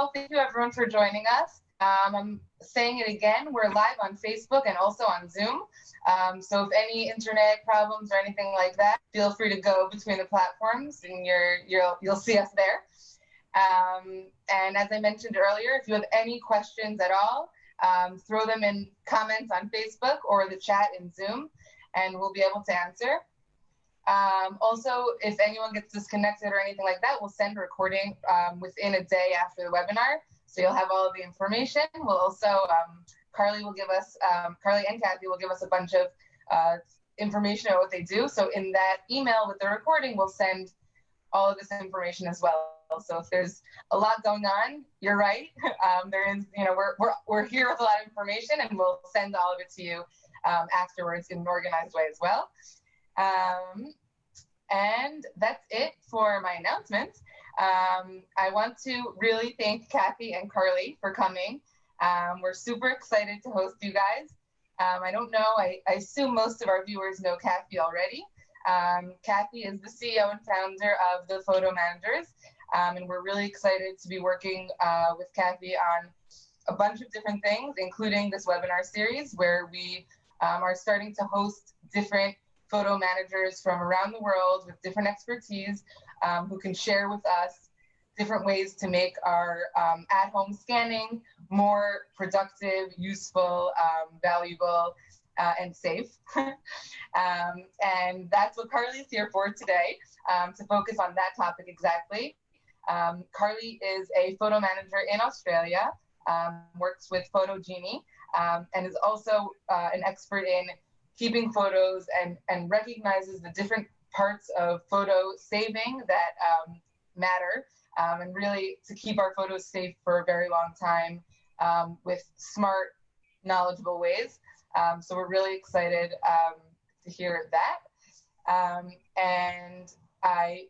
So thank you everyone for joining us. I'm saying it again, we're live on Facebook and also on Zoom. So if any internet problems or anything like that, feel free to go between the platforms and you'll see us there. And as I mentioned earlier, if you have any questions at all, throw them in comments on Facebook or the chat in Zoom, and we'll be able to answer. Also, if anyone gets disconnected or anything like that, we'll send a recording within a day after the webinar. So you'll have all of the information. We'll also, Carly will give us, Carly and Kathy will give us a bunch of information about what they do. So in that email with the recording, we'll send all of this information as well. So if there's a lot going on, you're right. There is, we're here with a lot of information, and we'll send all of it to you afterwards in an organized way as well. And that's it for my announcements. I want to really thank Kathy and Carly for coming. We're super excited to host you guys. I don't know, I assume most of our viewers know Kathy already. Kathy is the CEO and founder of the Photo Managers, and we're really excited to be working with Kathy on a bunch of different things, including this webinar series where we are starting to host different photo managers from around the world with different expertise who can share with us different ways to make our at-home scanning more productive, useful, valuable, and safe. And that's what Carly's here for today, to focus on that topic exactly. Carly is a photo manager in Australia, works with PhotoGenie, and is also an expert in keeping photos and recognizes the different parts of photo saving that matter, and really to keep our photos safe for a very long time with smart, knowledgeable ways. So we're really excited to hear that. And I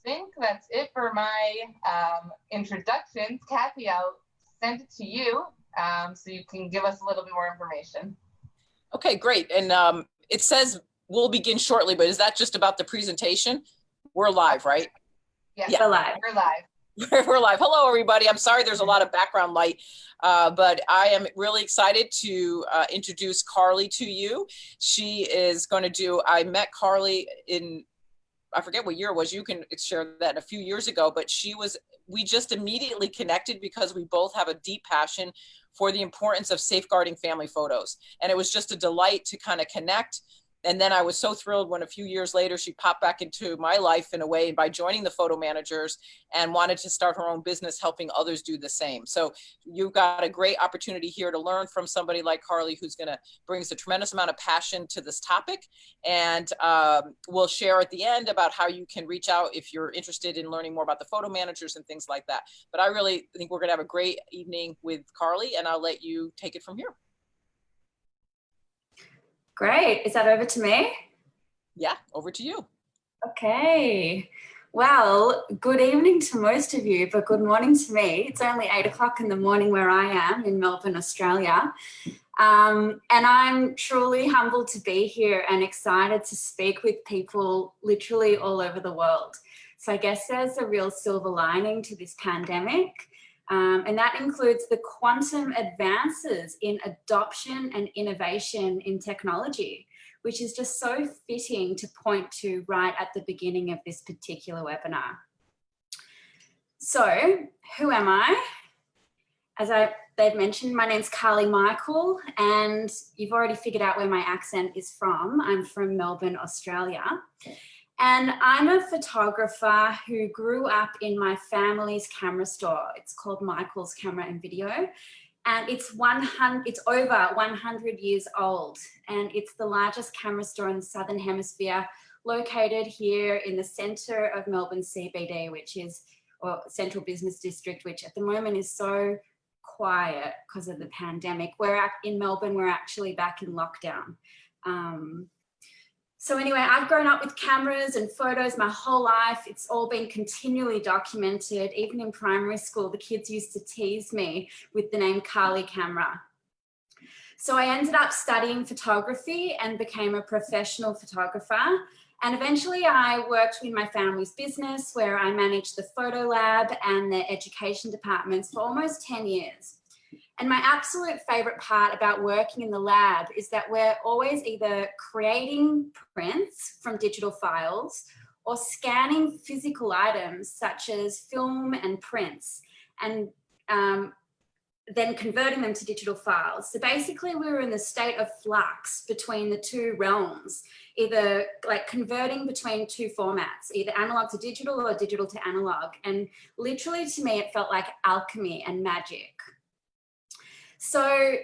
think that's it for my introductions. Kathy, I'll send it to you so you can give us a little bit more information. Okay, great. And it says we'll begin shortly, but is that just about the presentation? We're live, right? Yes, yeah. We're live. We're live. We're live. Hello, everybody. I'm sorry there's a lot of background light, but I am really excited to introduce Carly to you. She is going to do, I met Carly in, I forget what year it was, you can share that, a few years ago, but we just immediately connected because we both have a deep passion for the importance of safeguarding family photos. And it was just a delight to kind of connect. And then I was so thrilled when a few years later, she popped back into my life in a way by joining the Photo Managers and wanted to start her own business, helping others do the same. So you've got a great opportunity here to learn from somebody like Carly, who's gonna brings a tremendous amount of passion to this topic. And we'll share at the end about how you can reach out if you're interested in learning more about the Photo Managers and things like that. But I really think we're gonna have a great evening with Carly, and I'll let you take it from here. Great. Is that over to me? Yeah, over to you. Okay. Well, good evening to most of you, but good morning to me. It's only 8 o'clock in the morning where I am in Melbourne, Australia. And I'm truly humbled to be here and excited to speak with people literally all over the world. So I guess there's a real silver lining to this pandemic. And that includes the quantum advances in adoption and innovation in technology, which is just so fitting to point to right at the beginning of this particular webinar. So, who am I? As they've mentioned, my name's Carly Michael, and you've already figured out where my accent is from. I'm from Melbourne, Australia. And I'm a photographer who grew up in my family's camera store. It's called Michael's Camera and Video. And it's over 100 years old. And it's the largest camera store in the Southern Hemisphere, located here in the center of Melbourne CBD, or Central Business District, which at the moment is so quiet because of the pandemic. In Melbourne, we're actually back in lockdown. So anyway, I've grown up with cameras and photos my whole life. It's all been continually documented. Even in primary school, the kids used to tease me with the name Carly Camera. So I ended up studying photography and became a professional photographer. And eventually I worked in my family's business where I managed the photo lab and the education departments for almost 10 years. And my absolute favorite part about working in the lab is that we're always either creating prints from digital files or scanning physical items such as film and prints, and then converting them to digital files. So basically we were in the state of flux between the two realms, either like converting between two formats, either analog to digital or digital to analog. And literally to me, it felt like alchemy and magic. So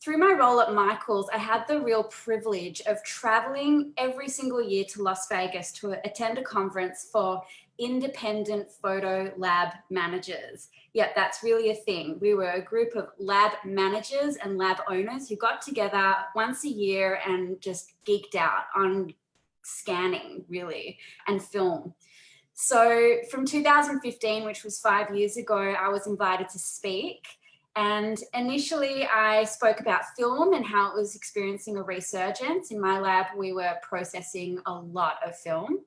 through my role at Michael's, I had the real privilege of traveling every single year to Las Vegas to attend a conference for independent photo lab managers. Yeah, that's really a thing. We were a group of lab managers and lab owners who got together once a year and just geeked out on scanning, really, and film. So from 2015, which was 5 years ago, I was invited to speak. And initially I spoke about film and how it was experiencing a resurgence. In my lab, we were processing a lot of film.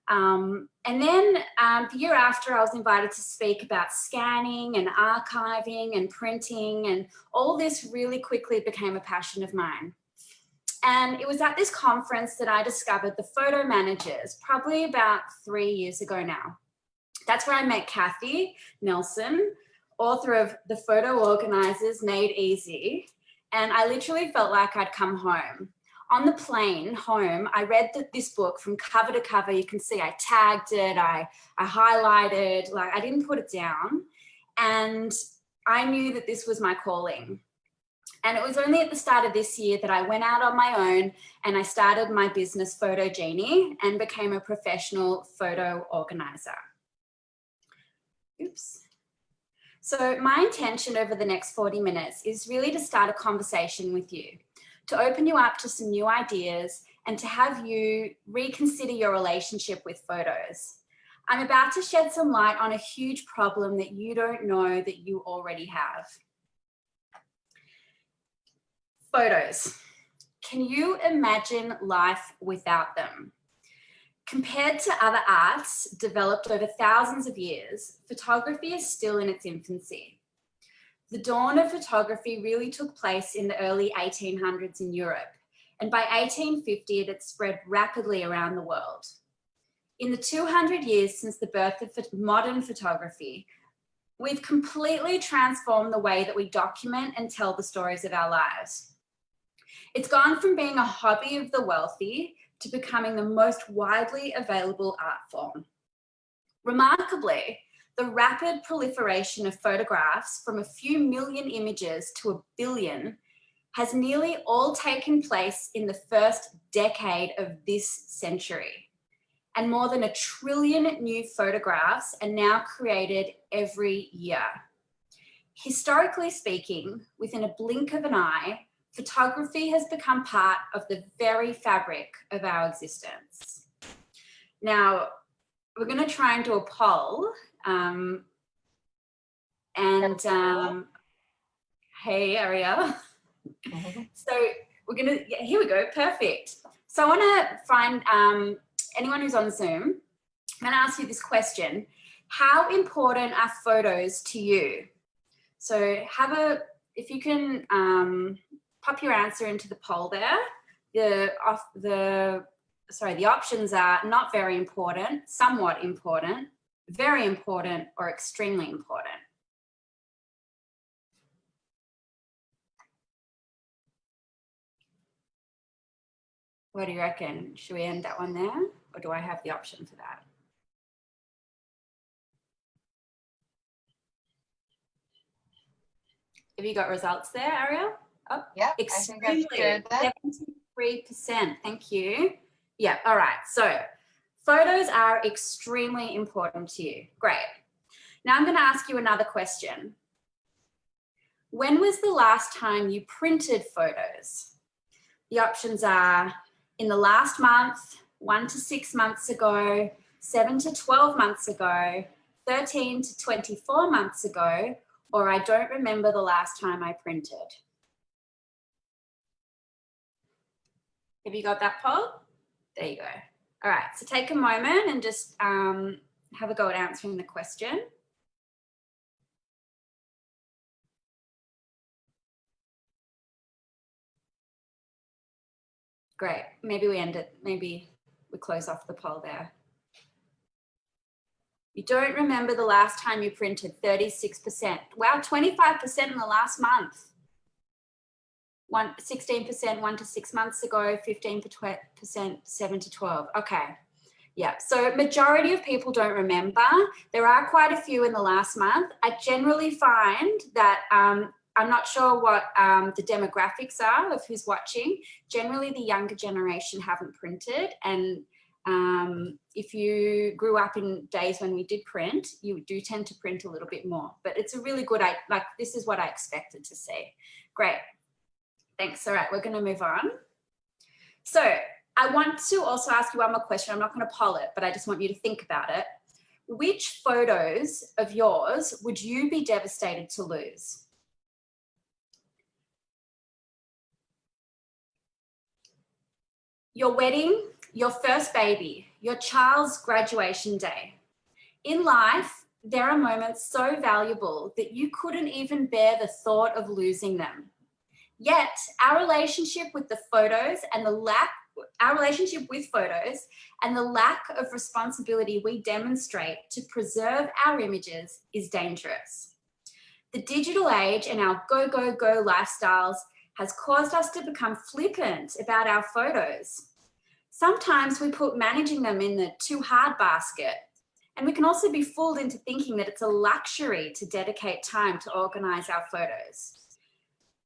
And then the year after, I was invited to speak about scanning and archiving and printing, and all this really quickly became a passion of mine. And it was at this conference that I discovered the photo managers, probably about 3 years ago now. That's where I met Kathy Nelson, author of The Photo Organizers Made Easy. And I literally felt like I'd come home. On the plane home, I read this book from cover to cover. You can see I tagged it, I highlighted, like I didn't put it down. And I knew that this was my calling. And it was only at the start of this year that I went out on my own and I started my business PhotoGenie and became a professional photo organizer. Oops. So my intention over the next 40 minutes is really to start a conversation with you, to open you up to some new ideas and to have you reconsider your relationship with photos. I'm about to shed some light on a huge problem that you don't know that you already have. Photos. Can you imagine life without them? Compared to other arts developed over thousands of years, photography is still in its infancy. The dawn of photography really took place in the early 1800s in Europe, and by 1850 it had spread rapidly around the world. In the 200 years since the birth of modern photography, we've completely transformed the way that we document and tell the stories of our lives. It's gone from being a hobby of the wealthy to becoming the most widely available art form. Remarkably, the rapid proliferation of photographs from a few million images to a billion has nearly all taken place in the first decade of this century. And more than 1 trillion new photographs are now created every year. Historically speaking, within a blink of an eye, photography has become part of the very fabric of our existence. Now, we're going to try and do a poll. Hey, Ariel. So we're going to, yeah, here we go, perfect. So I want to find anyone who's on Zoom. I'm going to ask you this question. How important are photos to you? So if you can pop your answer into the poll there. The options are not very important, somewhat important, very important, or extremely important. What do you reckon? Should we end that one there? Or do I have the option for that? Have you got results there, Ariel? Oh, yeah, extremely, I think I 73%. Thank you. Yeah, all right. So photos are extremely important to you. Great. Now I'm going to ask you another question. When was the last time you printed photos? The options are in the last month, 1 to 6 months ago, 7 to 12 months ago, 13 to 24 months ago, or I don't remember the last time I printed. Have you got that poll? There you go. All right, so take a moment and just have a go at answering the question. Great, maybe we end it, maybe we close off the poll there. You don't remember the last time you printed, 36%. Wow, 25% in the last month. 16% 1 to 6 months ago, 15% 7 to 12. Okay, yeah, so majority of people don't remember. There are quite a few in the last month. I generally find that I'm not sure what the demographics are of who's watching. Generally, the younger generation haven't printed, and if you grew up in days when we did print, you do tend to print a little bit more. But it's a really good, like this is what I expected to see. Great. Thanks. All right, we're going to move on. So I want to also ask you one more question. I'm not going to poll it, but I just want you to think about it. Which photos of yours would you be devastated to lose? Your wedding, your first baby, your child's graduation day. In life, there are moments so valuable that you couldn't even bear the thought of losing them. Yet our relationship with the photos and the lack of responsibility we demonstrate to preserve our images is dangerous. The digital age and our go, go, go lifestyles has caused us to become flippant about our photos. Sometimes we put managing them in the too hard basket, and we can also be fooled into thinking that it's a luxury to dedicate time to organize our photos.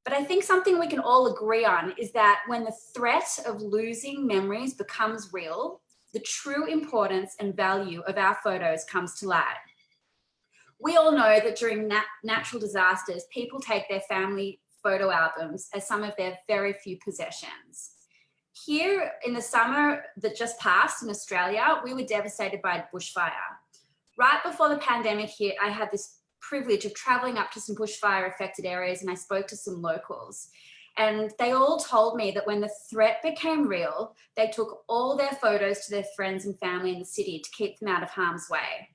But I think something we can all agree on is that when the threat of losing memories becomes real, the true importance and value of our photos comes to light. We all know that during natural disasters, people take their family photo albums as some of their very few possessions. Here in the summer that just passed in Australia, we were devastated by bushfire. Right before the pandemic hit, I had this privilege of traveling up to some bushfire affected areas, and I spoke to some locals, and they all told me that when the threat became real, they took all their photos to their friends and family in the city to keep them out of harm's way.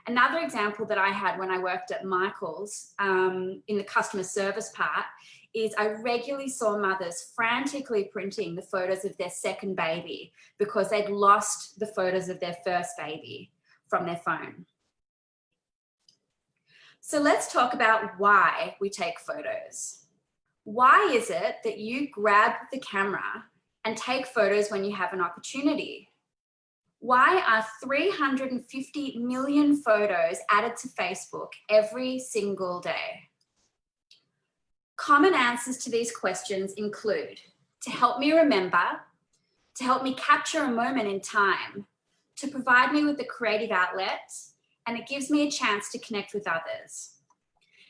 Another example that I had when I worked at Michael's in the customer service part is I regularly saw mothers frantically printing the photos of their second baby because they'd lost the photos of their first baby from their phone. So let's talk about why we take photos. Why is it that you grab the camera and take photos when you have an opportunity? Why are 350 million photos added to Facebook every single day? Common answers to these questions include to help me remember, to help me capture a moment in time, to provide me with a creative outlet, and it gives me a chance to connect with others.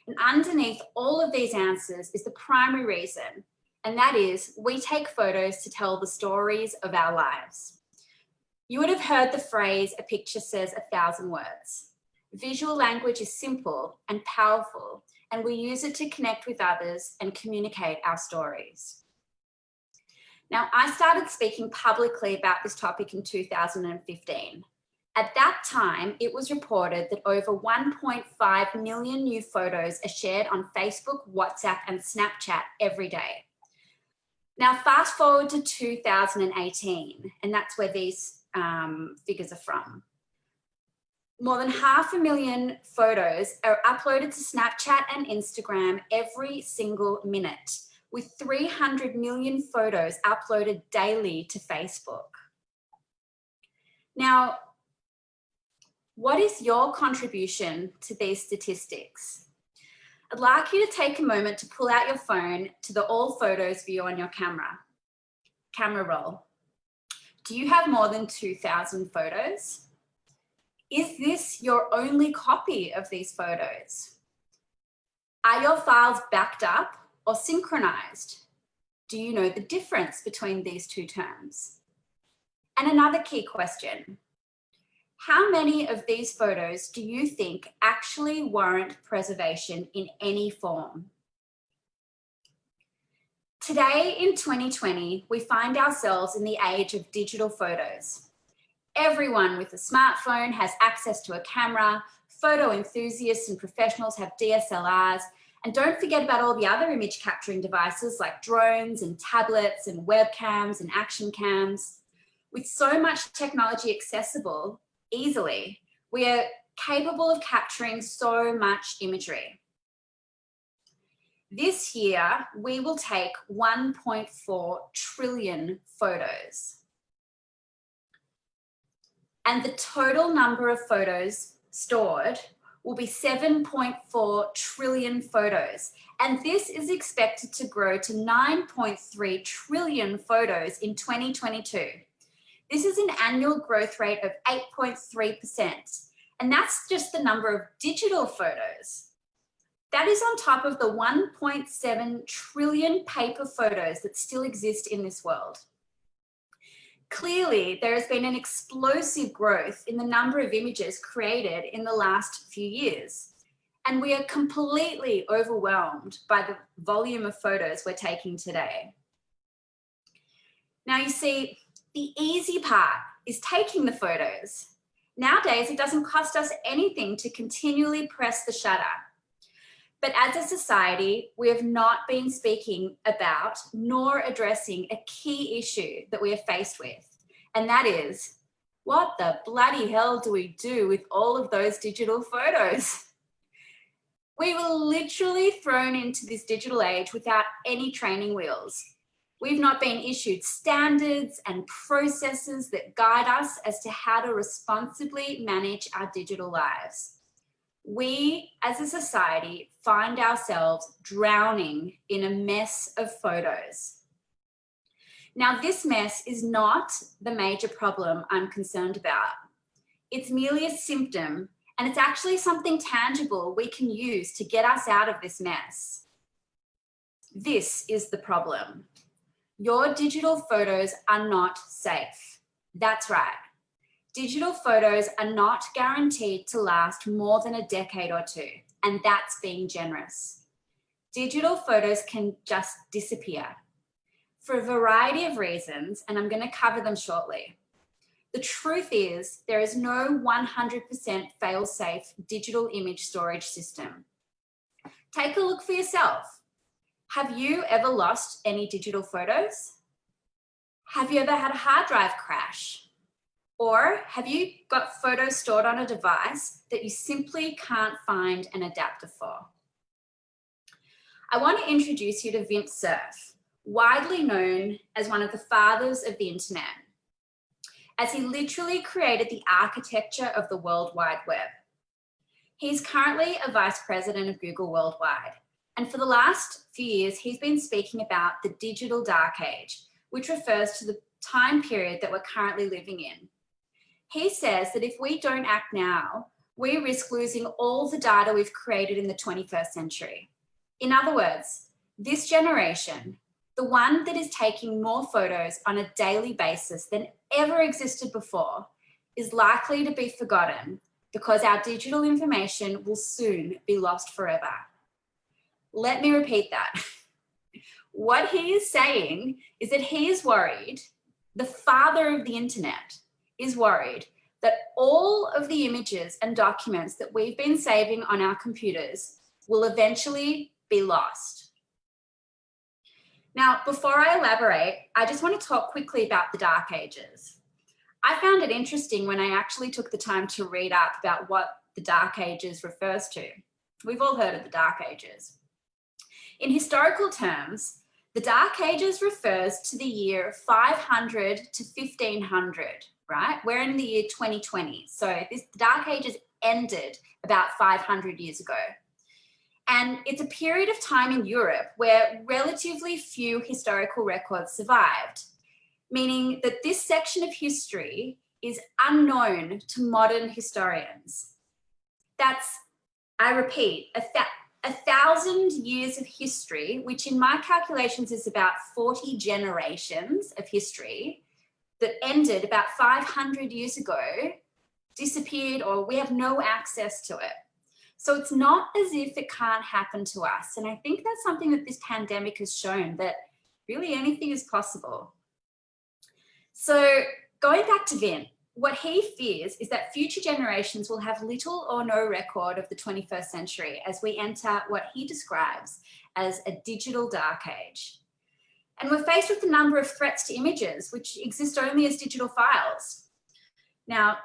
And underneath all of these answers is the primary reason, and that is we take photos to tell the stories of our lives. You would have heard the phrase, a picture says 1,000 words. Visual language is simple and powerful, and we use it to connect with others and communicate our stories. Now, I started speaking publicly about this topic in 2015. At that time, it was reported that over 1.5 million new photos are shared on Facebook, WhatsApp, and Snapchat every day. Now, fast forward to 2018, and that's where these figures are from. More than 500,000 photos are uploaded to Snapchat and Instagram every single minute, with 300 million photos uploaded daily to Facebook. Now, what is your contribution to these statistics? I'd like you to take a moment to pull out your phone to the All Photos view on your camera roll. Do you have more than 2,000 photos? Is this your only copy of these photos? Are your files backed up or synchronized? Do you know the difference between these two terms? And another key question, how many of these photos do you think actually warrant preservation in any form? Today in 2020, we find ourselves in the age of digital photos. Everyone with a smartphone has access to a camera. Photo enthusiasts and professionals have DSLRs. And don't forget about all the other image capturing devices like drones and tablets and webcams and action cams. With so much technology accessible easily, we are capable of capturing so much imagery. This year, we will take 1.4 trillion photos. And the total number of photos stored will be 7.4 trillion photos. And this is expected to grow to 9.3 trillion photos in 2022. This is an annual growth rate of 8.3%. And that's just the number of digital photos. That is on top of the 1.7 trillion paper photos that still exist in this world. Clearly, there has been an explosive growth in the number of images created in the last few years. And we are completely overwhelmed by the volume of photos we're taking today. Now, you see, the easy part is taking the photos. Nowadays, it doesn't cost us anything to continually press the shutter. But as a society, we have not been speaking about nor addressing a key issue that we are faced with. And that is, what the bloody hell do we do with all of those digital photos? We were literally thrown into this digital age without any training wheels. We've not been issued standards and processes that guide us as to how to responsibly manage our digital lives. We, as a society, find ourselves drowning in a mess of photos. Now, this mess is not the major problem I'm concerned about. It's merely a symptom, and it's actually something tangible we can use to get us out of this mess. This is the problem. Your digital photos are not safe. That's right. Digital photos are not guaranteed to last more than a decade or two, and that's being generous. Digital photos can just disappear for a variety of reasons, and I'm going to cover them shortly. The truth is, there is no 100% fail-safe digital image storage system. Take a look for yourself. Have you ever lost any digital photos? Have you ever had a hard drive crash? Or have you got photos stored on a device that you simply can't find an adapter for? I want to introduce you to Vint Cerf, widely known as one of the fathers of the internet, as he literally created the architecture of the World Wide Web. He's currently a vice president of Google Worldwide, and for the last few years, he's been speaking about the digital dark age, which refers to the time period that we're currently living in. He says that if we don't act now, we risk losing all the data we've created in the 21st century. In other words, this generation, the one that is taking more photos on a daily basis than ever existed before, is likely to be forgotten because our digital information will soon be lost forever. Let me repeat that. What he is saying is that he is worried, the father of the internet is worried that all of the images and documents that we've been saving on our computers will eventually be lost. Now, before I elaborate, I just want to talk quickly about the Dark Ages. I found it interesting when I actually took the time to read up about what the Dark Ages refers to. We've all heard of the Dark Ages. In historical terms, the Dark Ages refers to the year 500 to 1500, right? We're in the year 2020. So the Dark Ages ended about 500 years ago. And it's a period of time in Europe where relatively few historical records survived, meaning that this section of history is unknown to modern historians. That's, I repeat, 1,000 years of history, which in my calculations is about 40 generations of history that ended about 500 years ago, disappeared, or we have no access to it. So it's not as if it can't happen to us. And I think that's something that this pandemic has shown, that really anything is possible. So going back to Vint, What he fears is that future generations will have little or no record of the 21st century as we enter what he describes as a digital dark age. And we're faced with a number of threats to images, which exist only as digital files. Now,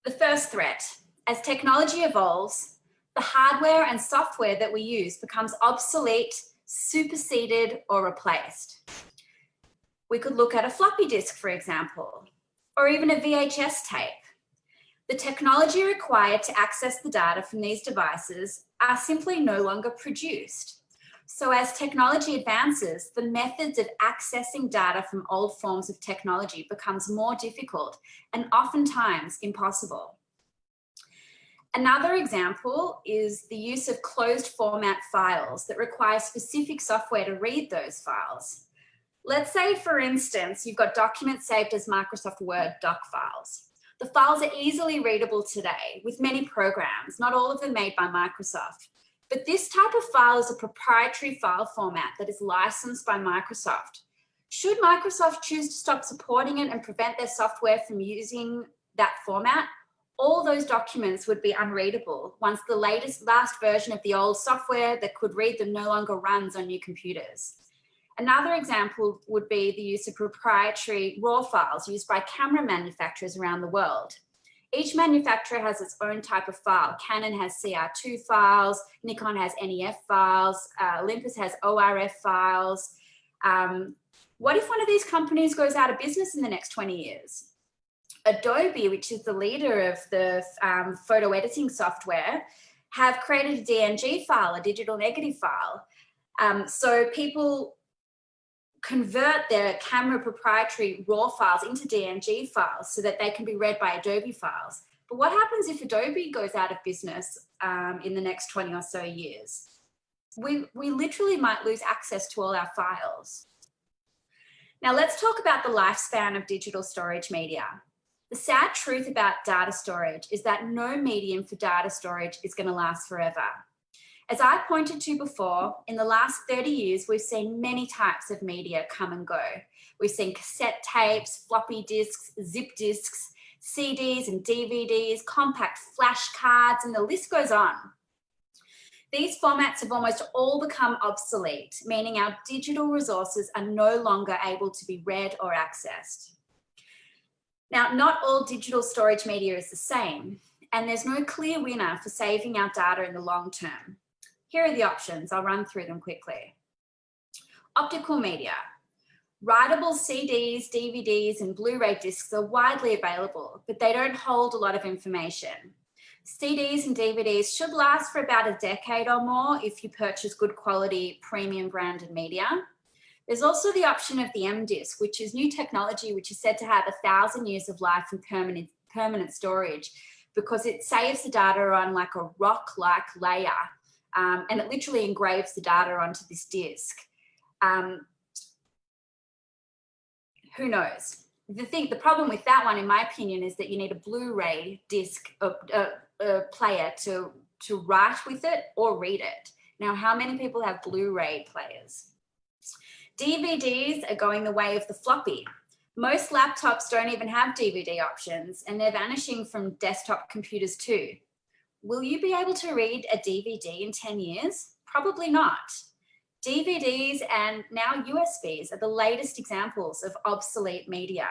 the first threat, as technology evolves, the hardware and software that we use becomes obsolete, superseded, or replaced. We could look at a floppy disk, for example, or even a VHS tape. The technology required to access the data from these devices are simply no longer produced. So as technology advances, the methods of accessing data from old forms of technology becomes more difficult and oftentimes impossible. Another example is the use of closed format files that require specific software to read those files. Let's say, for instance, you've got documents saved as Microsoft Word doc files. The files are easily readable today with many programs, not all of them made by Microsoft. But this type of file is a proprietary file format that is licensed by Microsoft. Should Microsoft choose to stop supporting it and prevent their software from using that format, all those documents would be unreadable once the last version of the old software that could read them no longer runs on new computers. Another example would be the use of proprietary RAW files used by camera manufacturers around the world. Each manufacturer has its own type of file. Canon has CR2 files, Nikon has NEF files, Olympus has ORF files. What if one of these companies goes out of business in the next 20 years? Adobe, which is the leader of the photo editing software, have created a DNG file, a digital negative file. So people convert their camera proprietary RAW files into DNG files so that they can be read by Adobe files. But what happens if Adobe goes out of business in the next 20 or so years? We literally might lose access to all our files. Now let's talk about the lifespan of digital storage media. The sad truth about data storage is that no medium for data storage is going to last forever. As I pointed to before, in the last 30 years, we've seen many types of media come and go. We've seen cassette tapes, floppy disks, zip disks, CDs and DVDs, compact flash cards, and the list goes on. These formats have almost all become obsolete, meaning our digital resources are no longer able to be read or accessed. Now, not all digital storage media is the same, and there's no clear winner for saving our data in the long term. Here are the options. I'll run through them quickly. Optical media. Writable CDs, DVDs, and Blu-ray discs are widely available, but they don't hold a lot of information. CDs and DVDs should last for about a decade or more if you purchase good quality premium branded media. There's also the option of the M-Disc, which is new technology which is said to have 1,000 years of life and permanent storage because it saves the data on like a rock-like layer. And it literally engraves the data onto this disc. Who knows? The problem with that one, in my opinion, is that you need a Blu-ray disc player to write with it or read it. Now, how many people have Blu-ray players? DVDs are going the way of the floppy. Most laptops don't even have DVD options, and they're vanishing from desktop computers too. Will you be able to read a DVD in 10 years? Probably not. DVDs and now USBs are the latest examples of obsolete media.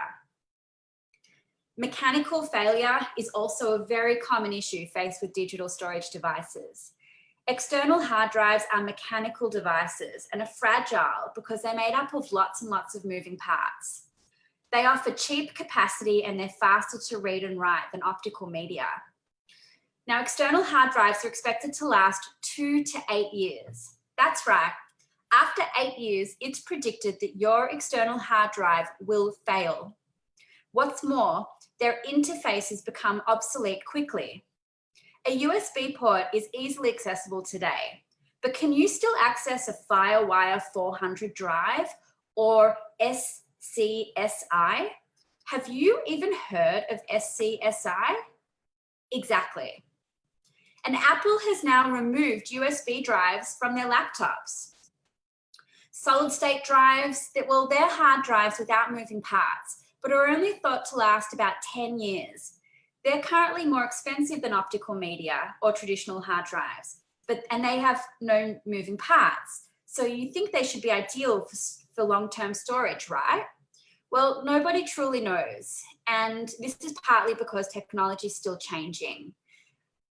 Mechanical failure is also a very common issue faced with digital storage devices. External hard drives are mechanical devices and are fragile because they're made up of lots and lots of moving parts. They offer cheap capacity and they're faster to read and write than optical media. Now, external hard drives are expected to last 2 to 8 years. That's right. After 8 years, it's predicted that your external hard drive will fail. What's more, their interfaces become obsolete quickly. A USB port is easily accessible today, but can you still access a FireWire 400 drive or SCSI? Have you even heard of SCSI? Exactly. And Apple has now removed USB drives from their laptops. Solid state drives, they're hard drives without moving parts, but are only thought to last about 10 years. They're currently more expensive than optical media or traditional hard drives, and they have no moving parts. So you think they should be ideal for long-term storage, right? Well, nobody truly knows. And this is partly because technology is still changing.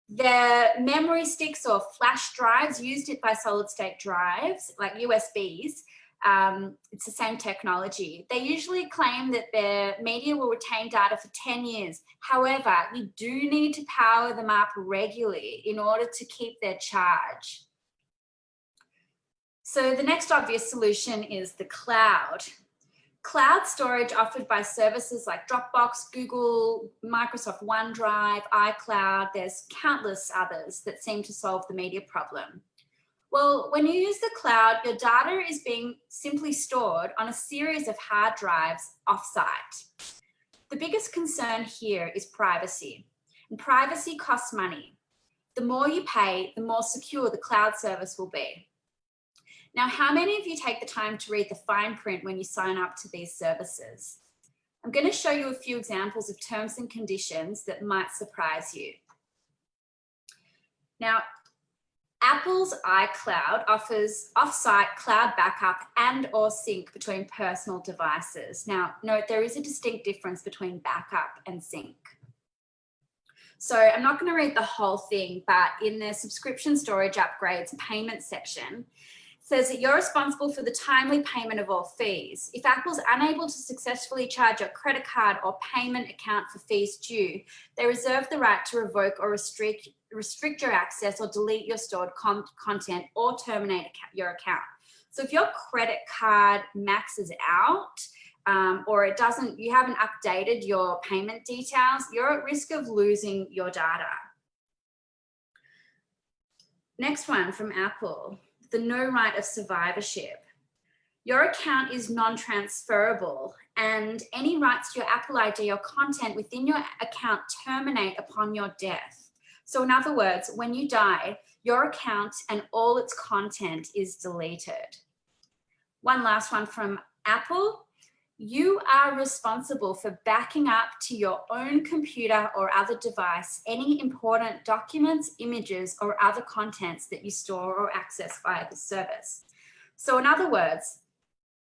The memory sticks or flash drives used by solid state drives, like USBs, it's the same technology. They usually claim that their media will retain data for 10 years. However, you do need to power them up regularly in order to keep their charge. So the next obvious solution is the cloud. Cloud storage offered by services like Dropbox, Google, Microsoft OneDrive, iCloud, there's countless others that seem to solve the media problem. Well, when you use the cloud, your data is being simply stored on a series of hard drives offsite. The biggest concern here is privacy, and privacy costs money. The more you pay, the more secure the cloud service will be. Now, how many of you take the time to read the fine print when you sign up to these services? I'm going to show you a few examples of terms and conditions that might surprise you. Now, Apple's iCloud offers off-site cloud backup and or sync between personal devices. Now, note there is a distinct difference between backup and sync. So I'm not going to read the whole thing, but in the subscription storage upgrades payment section, says that you're responsible for the timely payment of all fees. If Apple's unable to successfully charge your credit card or payment account for fees due, they reserve the right to revoke or restrict your access or delete your stored content or terminate your account. So if your credit card maxes out or you haven't updated your payment details, you're at risk of losing your data. Next one from Apple. The no right of survivorship. Your account is non-transferable and any rights to your Apple ID or content within your account terminate upon your death. So in other words, when you die, your account and all its content is deleted. One last one from Apple. You are responsible for backing up to your own computer or other device any important documents, images, or other contents that you store or access via the service. So in other words,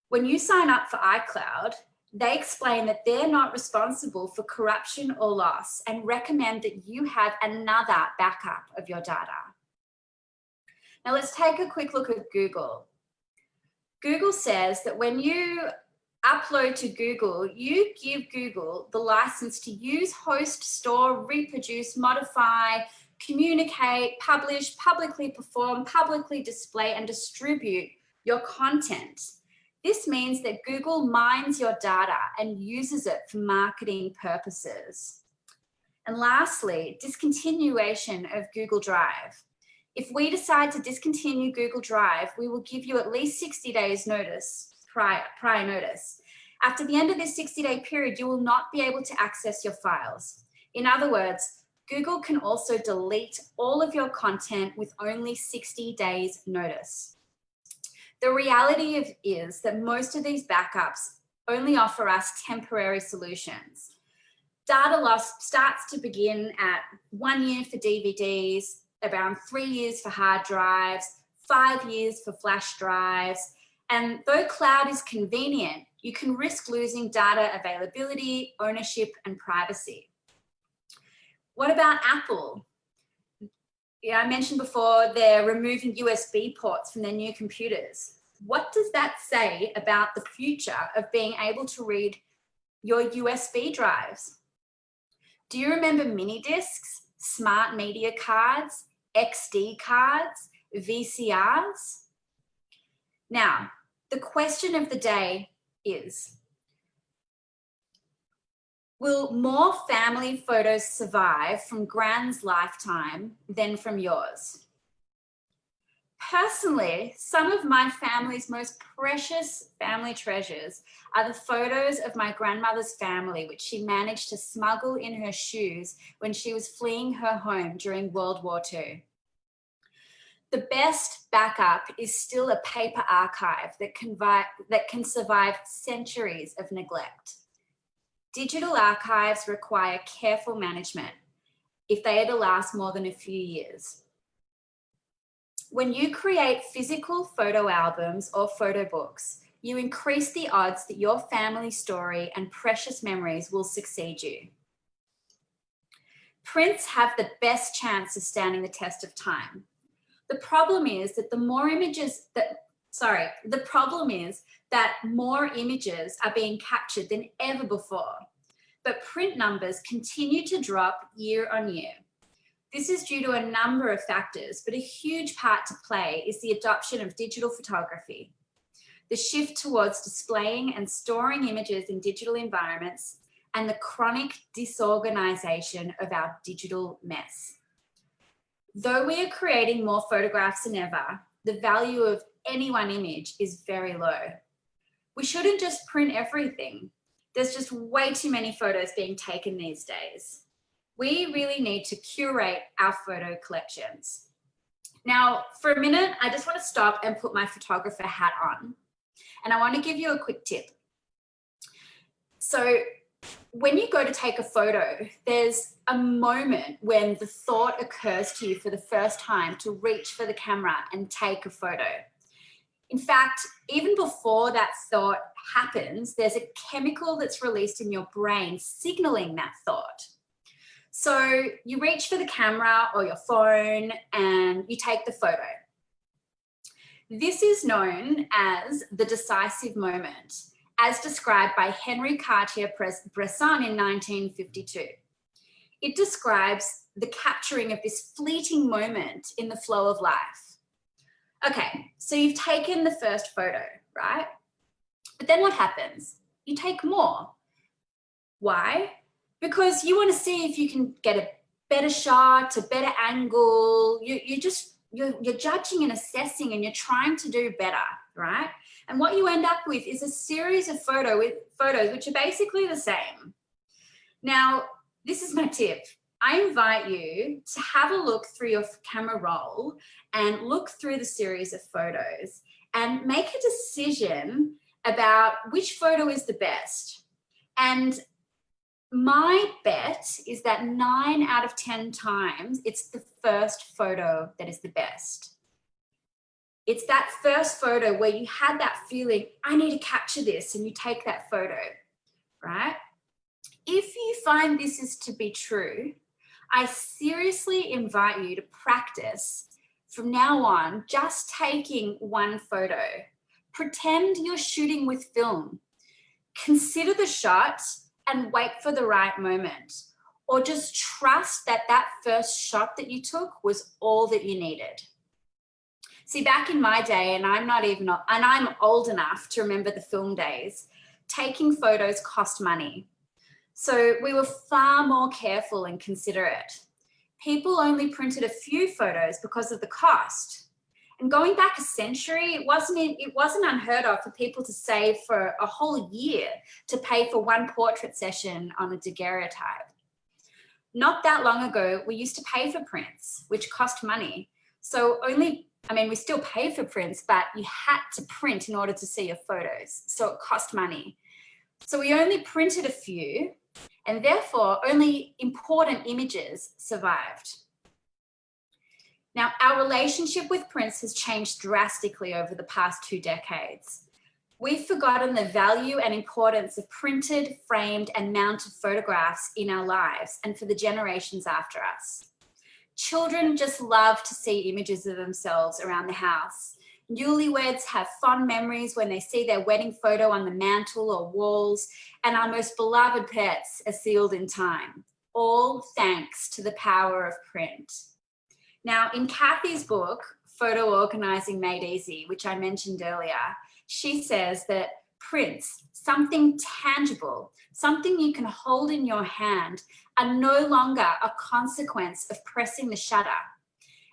when you sign up for iCloud, they explain that they're not responsible for corruption or loss and recommend that you have another backup of your data. Now let's take a quick look at Google. Google says that when you upload to Google, you give Google the license to use, host, store, reproduce, modify, communicate, publish, publicly perform, publicly display, and distribute your content. This means that Google mines your data and uses it for marketing purposes. And lastly, discontinuation of Google Drive. If we decide to discontinue Google Drive, we will give you at least 60 days notice, prior notice. After the end of this 60-day period, you will not be able to access your files. In other words, Google can also delete all of your content with only 60 days notice. The reality is that most of these backups only offer us temporary solutions. Data loss starts to begin at 1 year for DVDs, around 3 years for hard drives, 5 years for flash drives. And though cloud is convenient, you can risk losing data availability, ownership, and privacy. What about Apple? Yeah, I mentioned before they're removing USB ports from their new computers. What does that say about the future of being able to read your USB drives? Do you remember mini discs, smart media cards, XD cards, VCRs? Now, the question of the day is, will more family photos survive from Gran's lifetime than from yours? Personally, some of my family's most precious family treasures are the photos of my grandmother's family, which she managed to smuggle in her shoes when she was fleeing her home during World War II. The best backup is still a paper archive that can survive centuries of neglect. digital archives require careful management if they are to last more than a few years. When you create physical photo albums or photo books, you increase the odds that your family story and precious memories will succeed you. Prints have the best chance of standing the test of time. The problem is that more images are being captured than ever before, but print numbers continue to drop year on year. This is due to a number of factors, but a huge part to play is the adoption of digital photography, the shift towards displaying and storing images in digital environments, and the chronic disorganization of our digital mess. Though we are creating more photographs than ever, the value of any one image is very low. We shouldn't just print everything. There's just way too many photos being taken these days. We really need to curate our photo collections. Now, for a minute, I just want to stop and put my photographer hat on. And I want to give you a quick tip. So when you go to take a photo, there's a moment when the thought occurs to you for the first time to reach for the camera and take a photo. In fact, even before that thought happens, there's a chemical that's released in your brain signaling that thought. So you reach for the camera or your phone and you take the photo. This is known as the decisive moment, as described by Henri Cartier-Bresson in 1952. It describes the capturing of this fleeting moment in the flow of life. Okay, so you've taken the first photo, right? But then what happens? You take more. Why? Because you want to see if you can get a better shot, a better angle. You're judging and assessing and you're trying to do better, right? And what you end up with is a series of photos which are basically the same. Now, this is my tip. I invite you to have a look through your camera roll and look through the series of photos and make a decision about which photo is the best. And my bet is that 9 out of 10 times, it's the first photo that is the best. It's that first photo where you had that feeling, I need to capture this, and you take that photo, right? If you find this is to be true, I seriously invite you to practice from now on, just taking one photo. Pretend you're shooting with film. Consider the shot and wait for the right moment, or just trust that that first shot that you took was all that you needed. See, back in my day, and I'm old enough to remember the film days, taking photos cost money. So we were far more careful and considerate. People only printed a few photos because of the cost. And going back a century, it wasn't unheard of for people to save for a whole year to pay for one portrait session on a daguerreotype. Not that long ago, we used to pay for prints, which cost money. So we still pay for prints, but you had to print in order to see your photos. So it cost money. So we only printed a few, and therefore only important images survived. Now, our relationship with prints has changed drastically over the past 2 decades. We've forgotten the value and importance of printed, framed, and mounted photographs in our lives and for the generations after us. Children just love to see images of themselves around the house. Newlyweds have fond memories when they see their wedding photo on the mantle or walls, and our most beloved pets are sealed in time, all thanks to the power of print. Now, in Kathy's book, Photo Organizing Made Easy, which I mentioned earlier, she says that prints, something tangible, something you can hold in your hand, are no longer a consequence of pressing the shutter.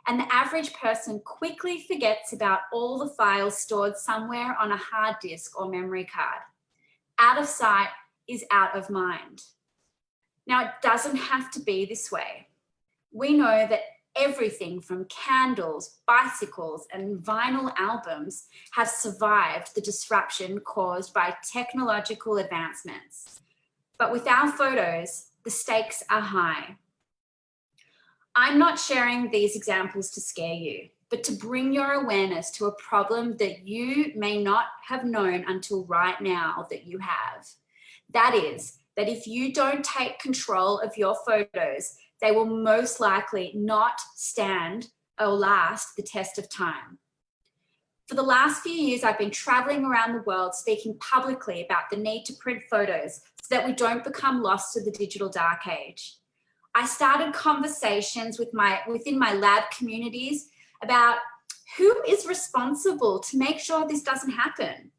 And the average person quickly forgets about all the files stored somewhere on a hard disk or memory card. Out of sight is out of mind. Now, it doesn't have to be this way. We know that everything from candles, bicycles, and vinyl albums has survived the disruption caused by technological advancements. But with our photos, the stakes are high. I'm not sharing these examples to scare you, but to bring your awareness to a problem that you may not have known until right now that you have. That is, that if you don't take control of your photos, they will most likely not stand or last the test of time. For the last few years, I've been traveling around the world speaking publicly about the need to print photos so that we don't become lost to the digital dark age. I started conversations within my lab communities about who is responsible to make sure this doesn't happen.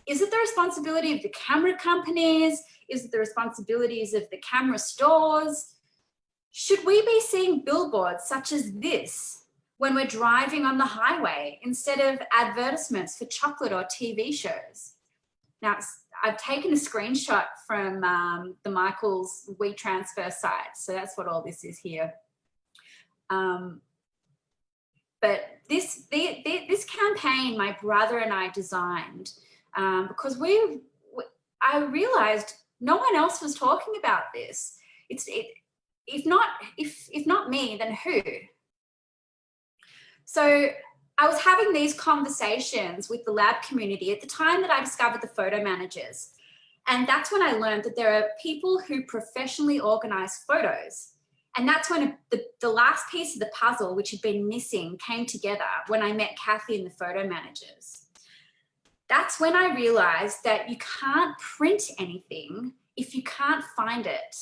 Is it the responsibility of the camera companies? Is it the responsibilities of the camera stores? Should we be seeing billboards such as this when we're driving on the highway instead of advertisements for chocolate or TV shows? Now, I've taken a screenshot from the Michael's WeTransfer site, so that's what all this is here. But this campaign my brother and I designed because I realized no one else was talking about this. If not me, then who? So I was having these conversations with the lab community at the time that I discovered the photo managers. And that's when I learned that there are people who professionally organize photos. And that's when the last piece of the puzzle, which had been missing, came together when I met Kathy and the photo managers. That's when I realized that you can't print anything if you can't find it.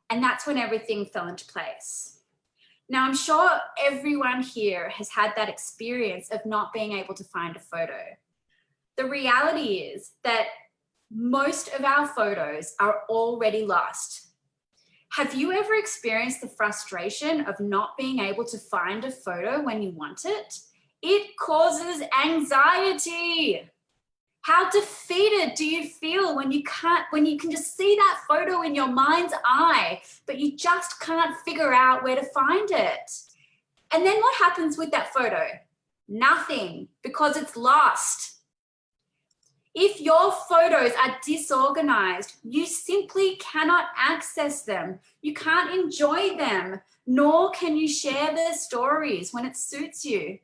And that's when everything fell into place. Now, I'm sure everyone here has had that experience of not being able to find a photo. The reality is that most of our photos are already lost. Have you ever experienced the frustration of not being able to find a photo when you want it? It causes anxiety. How defeated do you feel when you can just see that photo in your mind's eye, but you just can't figure out where to find it? And then what happens with that photo? Nothing, because it's lost. If your photos are disorganized, you simply cannot access them. You can't enjoy them, nor can you share their stories when it suits you.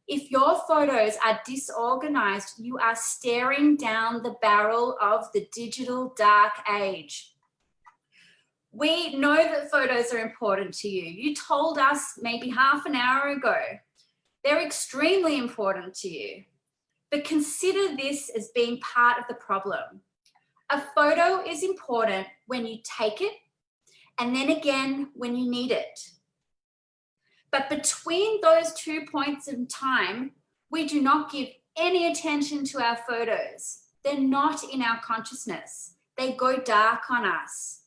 If your photos are disorganized, you are staring down the barrel of the digital dark age. We know that photos are important to you. You told us maybe half an hour ago. They're extremely important to you. But consider this as being part of the problem. A photo is important when you take it, and then again when you need it. But between those 2 points in time, we do not give any attention to our photos. They're not in our consciousness. They go dark on us.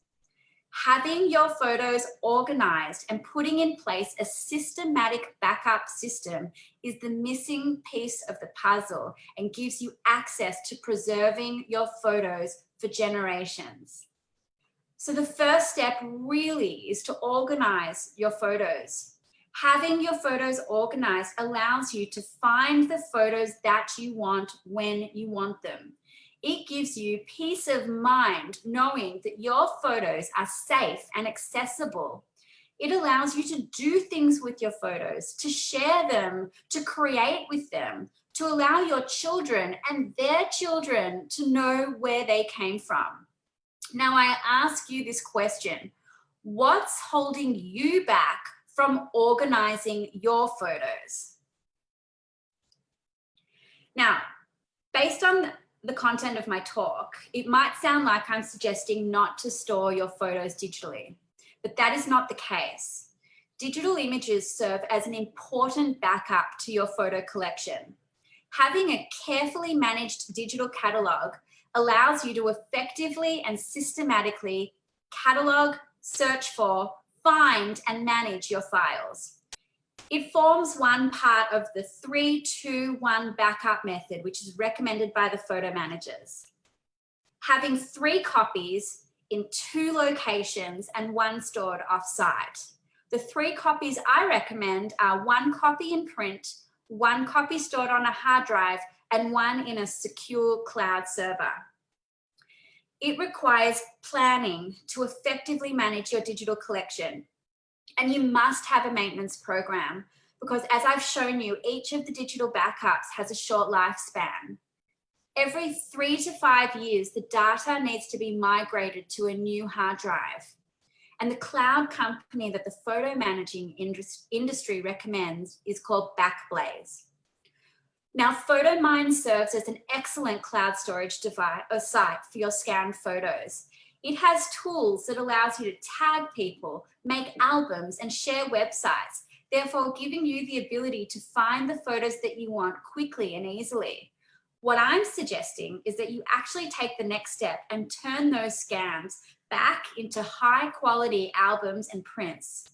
Having your photos organized and putting in place a systematic backup system is the missing piece of the puzzle and gives you access to preserving your photos for generations. So the first step really is to organize your photos. Having your photos organized allows you to find the photos that you want when you want them. It gives you peace of mind knowing that your photos are safe and accessible. It allows you to do things with your photos, to share them, to create with them, to allow your children and their children to know where they came from. Now, I ask you this question: what's holding you back from organizing your photos? Now, based on the content of my talk, it might sound like I'm suggesting not to store your photos digitally, but that is not the case. Digital images serve as an important backup to your photo collection. Having a carefully managed digital catalog allows you to effectively and systematically catalog, search for, find, and manage your files. It forms one part of the 3-2-1 backup method, which is recommended by the photo managers. Having 3 copies in 2 locations and 1 stored off-site. The 3 copies I recommend are 1 copy in print, 1 copy stored on a hard drive, and 1 in a secure cloud server. It requires planning to effectively manage your digital collection. And you must have a maintenance program because, as I've shown you, each of the digital backups has a short lifespan. Every 3 to 5 years, the data needs to be migrated to a new hard drive. And the cloud company that the photo managing industry recommends is called Backblaze. Now, Photomyne serves as an excellent cloud storage device or site for your scanned photos. It has tools that allows you to tag people, make albums, and share websites, therefore giving you the ability to find the photos that you want quickly and easily. What I'm suggesting is that you actually take the next step and turn those scans back into high quality albums and prints.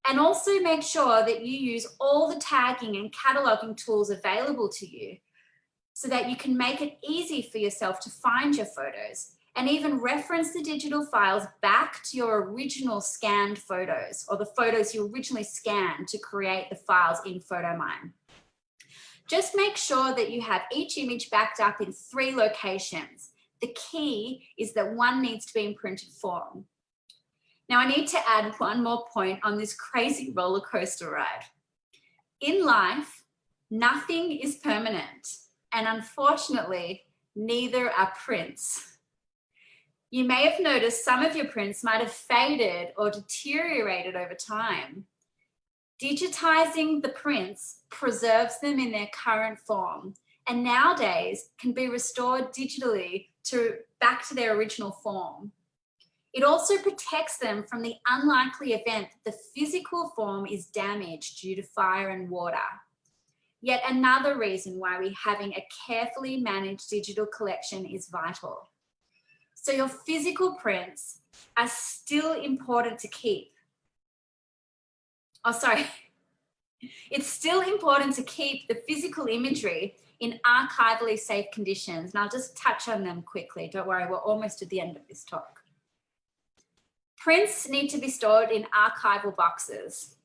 And also make sure that you use all the tagging and cataloging tools available to you so that you can make it easy for yourself to find your photos and even reference the digital files back to your original scanned photos or the photos you originally scanned to create the files in Photomyne. Just make sure that you have each image backed up in 3 locations. The key is that one needs to be in printed form. Now, I need to add one more point on this crazy roller coaster ride. In life, nothing is permanent, and unfortunately, neither are prints. You may have noticed some of your prints might have faded or deteriorated over time. Digitizing the prints preserves them in their current form, and nowadays can be restored digitally back to their original form. It also protects them from the unlikely event that the physical form is damaged due to fire and water. Yet another reason why having a carefully managed digital collection is vital. So your physical prints are still important to keep. It's still important to keep the physical imagery in archivally safe conditions. And I'll just touch on them quickly. Don't worry, we're almost at the end of this talk. Prints need to be stored in archival boxes.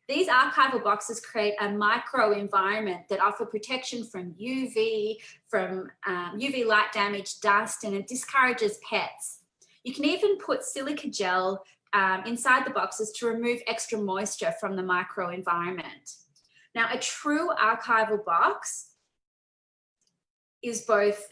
These archival boxes create a micro environment that offer protection from UV, from UV light damage, dust, and it discourages pets. You can even put silica gel inside the boxes to remove extra moisture from the micro environment. Now, a true archival box is both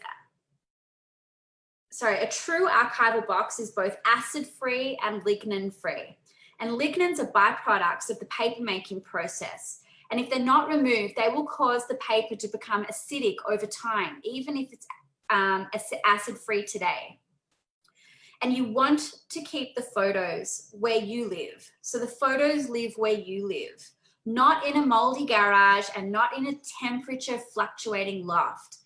acid-free and lignin-free. And lignins are byproducts of the paper making process. And if they're not removed, they will cause the paper to become acidic over time, even if it's acid-free today. And you want to keep the photos where you live. So the photos live where you live, not in a moldy garage and not in a temperature fluctuating loft.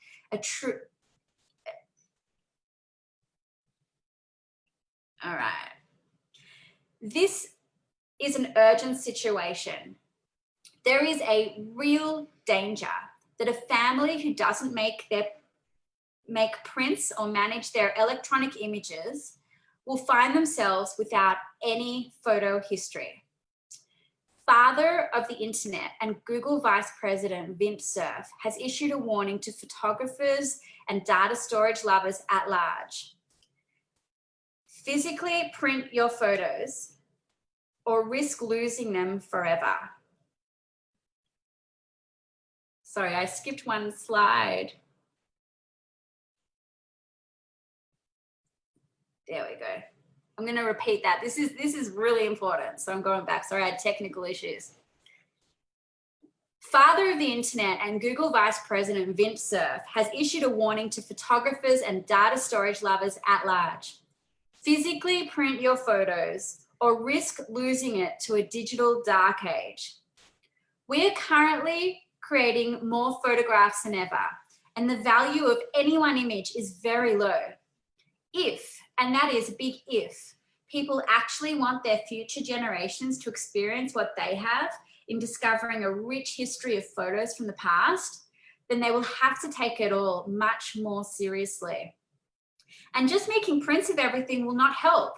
All right. This is an urgent situation. There is a real danger that a family who doesn't make prints or manage their electronic images will find themselves without any photo history. Father of the internet and Google Vice President Vint Cerf has issued a warning to photographers and data storage lovers at large. Physically print your photos or risk losing them forever. Sorry, I skipped one slide. There we go. I'm going to repeat that. This is really important. So I'm going back. Sorry, I had technical issues. Father of the internet and Google Vice President Vint Cerf has issued a warning to photographers and data storage lovers at large. Physically print your photos or risk losing it to a digital dark age. We are currently creating more photographs than ever, and the value of any one image is very low. If, and that is a big if, people actually want their future generations to experience what they have in discovering a rich history of photos from the past, then they will have to take it all much more seriously. And just making prints of everything will not help.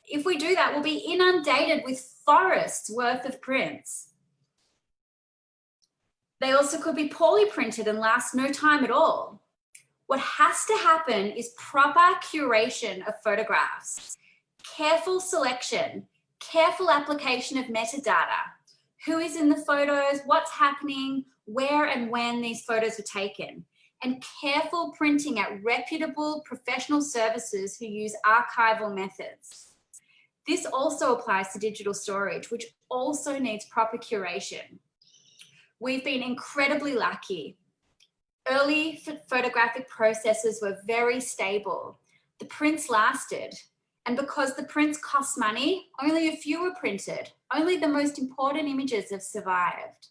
If we do that, we'll be inundated with forests worth of prints. They also could be poorly printed and last no time at all. What has to happen is proper curation of photographs, careful selection, careful application of metadata. Who is in the photos, what's happening, where and when these photos were taken, and careful printing at reputable professional services who use archival methods. This also applies to digital storage, which also needs proper curation. We've been incredibly lucky. Early photographic processes were very stable. The prints lasted. And because the prints cost money, only a few were printed. Only the most important images have survived.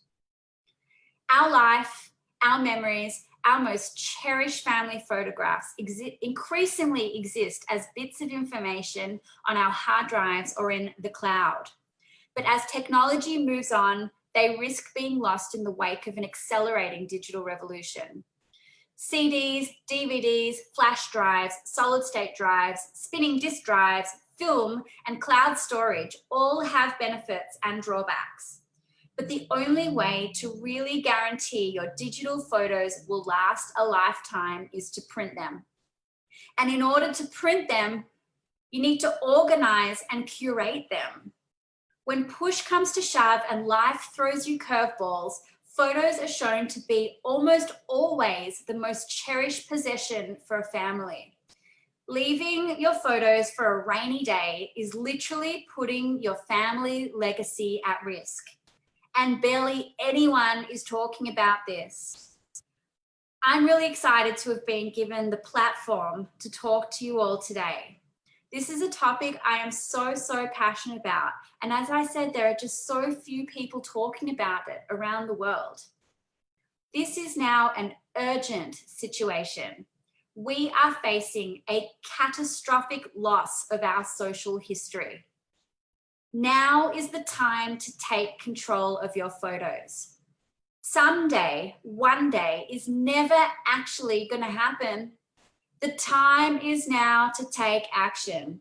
Our life, our memories, our most cherished family photographs increasingly exist as bits of information on our hard drives or in the cloud. But as technology moves on, they risk being lost in the wake of an accelerating digital revolution. CDs, DVDs, flash drives, solid state drives, spinning disk drives, film, and cloud storage all have benefits and drawbacks. But the only way to really guarantee your digital photos will last a lifetime is to print them. And in order to print them, you need to organize and curate them. When push comes to shove and life throws you curveballs, photos are shown to be almost always the most cherished possession for a family. Leaving your photos for a rainy day is literally putting your family legacy at risk. And barely anyone is talking about this. I'm really excited to have been given the platform to talk to you all today. This is a topic I am so passionate about. And as I said, there are just so few people talking about it around the world. This is now an urgent situation. We are facing a catastrophic loss of our social history. Now is the time to take control of your photos. Someday, one day is never actually going to happen. The time is now to take action.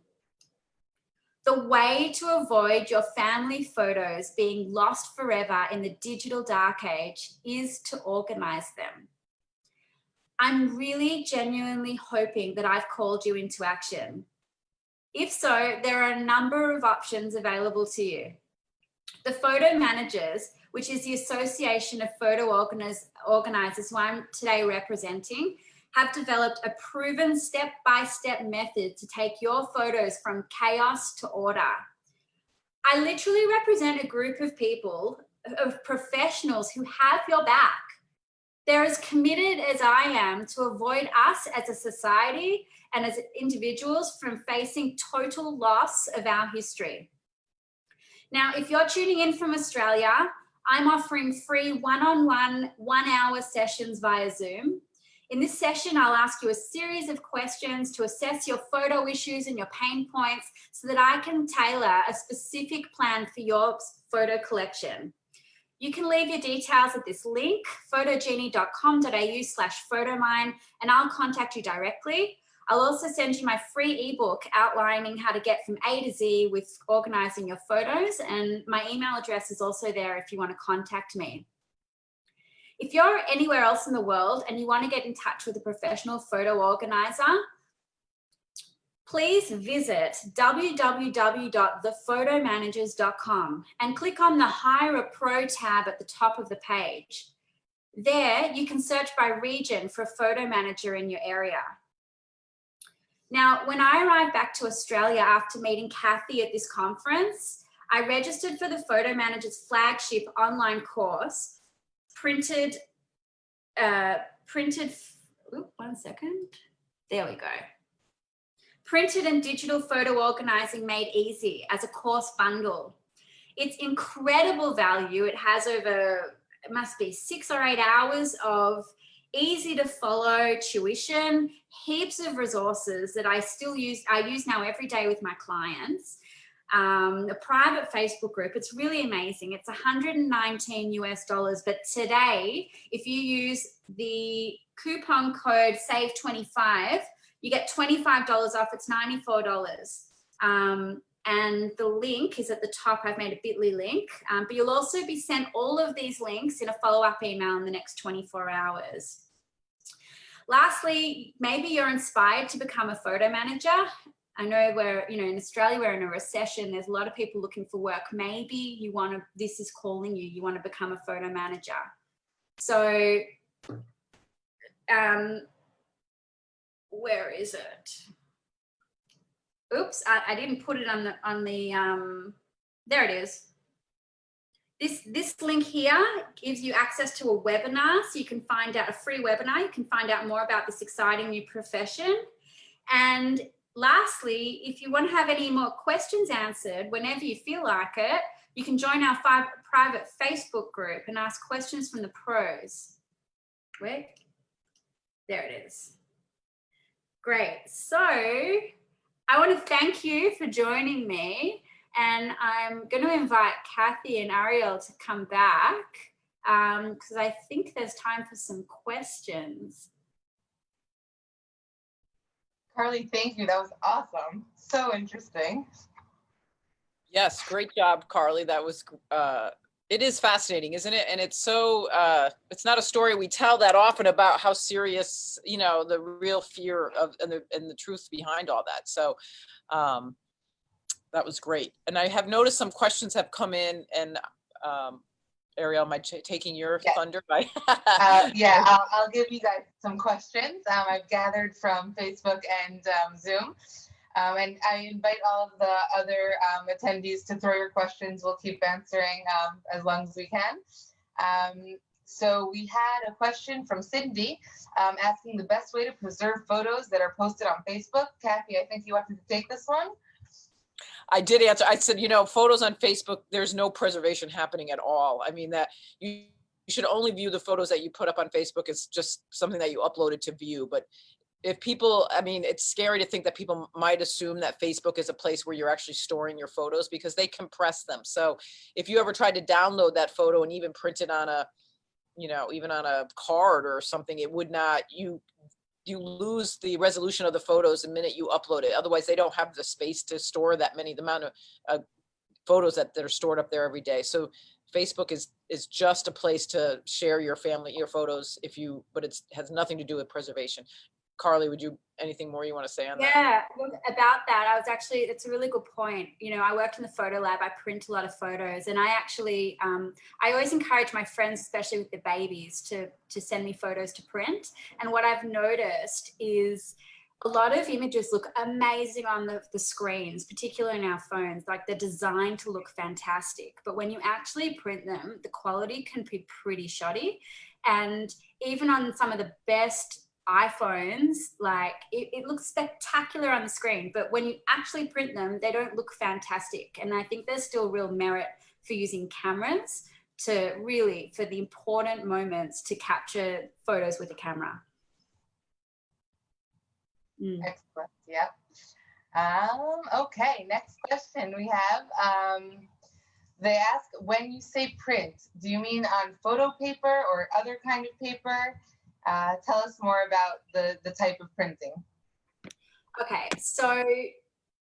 The way to avoid your family photos being lost forever in the digital dark age is to organize them. I'm really genuinely hoping that I've called you into action. If so, there are a number of options available to you. The Photo Managers, which is the Association of Photo Organizers who I'm today representing, have developed a proven step-by-step method to take your photos from chaos to order. I literally represent a group of people, of professionals who have your back. They're as committed as I am to avoid us as a society and as individuals from facing total loss of our history. Now, if you're tuning in from Australia, I'm offering free one-on-one, 1-hour sessions via Zoom. In this session, I'll ask you a series of questions to assess your photo issues and your pain points so that I can tailor a specific plan for your photo collection. You can leave your details at this link, photogenie.com.au/photomyne, and I'll contact you directly. I'll also send you my free ebook outlining how to get from A to Z with organizing your photos, and my email address is also there if you want to contact me. If you're anywhere else in the world and you want to get in touch with a professional photo organizer, please visit www.thephotomanagers.com and click on the Hire a Pro tab at the top of the page. There, you can search by region for a photo manager in your area. Now, when I arrived back to Australia after meeting Kathy at this conference, I registered for the Photo Managers flagship online course, printed, one second, there we go. Printed and digital photo organizing made easy as a course bundle. It's incredible value. It has over, it must be 6 or 8 hours of easy to follow tuition, heaps of resources that I use now every day with my clients. A private Facebook group. It's really amazing. It's $119 US, but today, if you use the coupon code SAVE25, you get $25 off. It's $94. And the link is at the top. I've made a bit.ly link, but you'll also be sent all of these links in a follow-up email in the next 24 hours. Lastly, maybe you're inspired to become a photo manager. I know we're, in Australia, we're in a recession. There's a lot of people looking for work. Maybe you want to, this is calling you, you want to become a photo manager. So, where is it? Oops, I didn't put it on the, there it is. This link here gives you access to a webinar, so you can find out a free webinar. You can find out more about this exciting new profession. And lastly, if you want to have any more questions answered, whenever you feel like it, you can join our private Facebook group and ask questions from the pros. Where? There it is. Great. So I want to thank you for joining me. And I'm going to invite Kathy and Ariel to come back because I think there's time for some questions. Carly, thank you. That was awesome. So interesting. Yes, great job, Carly. That was, it is fascinating, isn't it? And it's so, it's not a story we tell that often about how serious, the real fear of and the truth behind all that. So, that was great. And I have noticed some questions have come in, and Ariel, am I taking your thunder? Yeah, I'll give you guys some questions I've gathered from Facebook and Zoom. And I invite all of the other attendees to throw your questions. We'll keep answering as long as we can. So we had a question from Cindy asking the best way to preserve photos that are posted on Facebook. Kathy, I think you wanted to take this one. I did answer. I said, photos on Facebook, there's no preservation happening at all. I mean, that you should only view the photos that you put up on Facebook as just something that you uploaded to view. But if people, I mean, it's scary to think that people might assume that Facebook is a place where you're actually storing your photos because they compress them. So if you ever tried to download that photo and even print it on a, even on a card or something, it would not, you lose the resolution of the photos the minute you upload it. Otherwise, they don't have the space to store that many, the amount of photos that are stored up there every day. So Facebook is just a place to share your photos but it has nothing to do with preservation. Carly, anything more you want to say on that? Yeah, about that, it's a really good point. I worked in the photo lab, I print a lot of photos, and I actually, I always encourage my friends, especially with the babies, to send me photos to print. And what I've noticed is a lot of images look amazing on the screens, particularly in our phones. Like, they're designed to look fantastic, but when you actually print them, the quality can be pretty shoddy. And even on some of the best iPhones, like it looks spectacular on the screen, but when you actually print them, they don't look fantastic. And I think there's still real merit for using cameras to really, for the important moments, to capture photos with a camera. Excellent. Yep. Okay, next question we have. They ask, when you say print, do you mean on photo paper or other kind of paper? Tell us more about the type of printing. Okay, so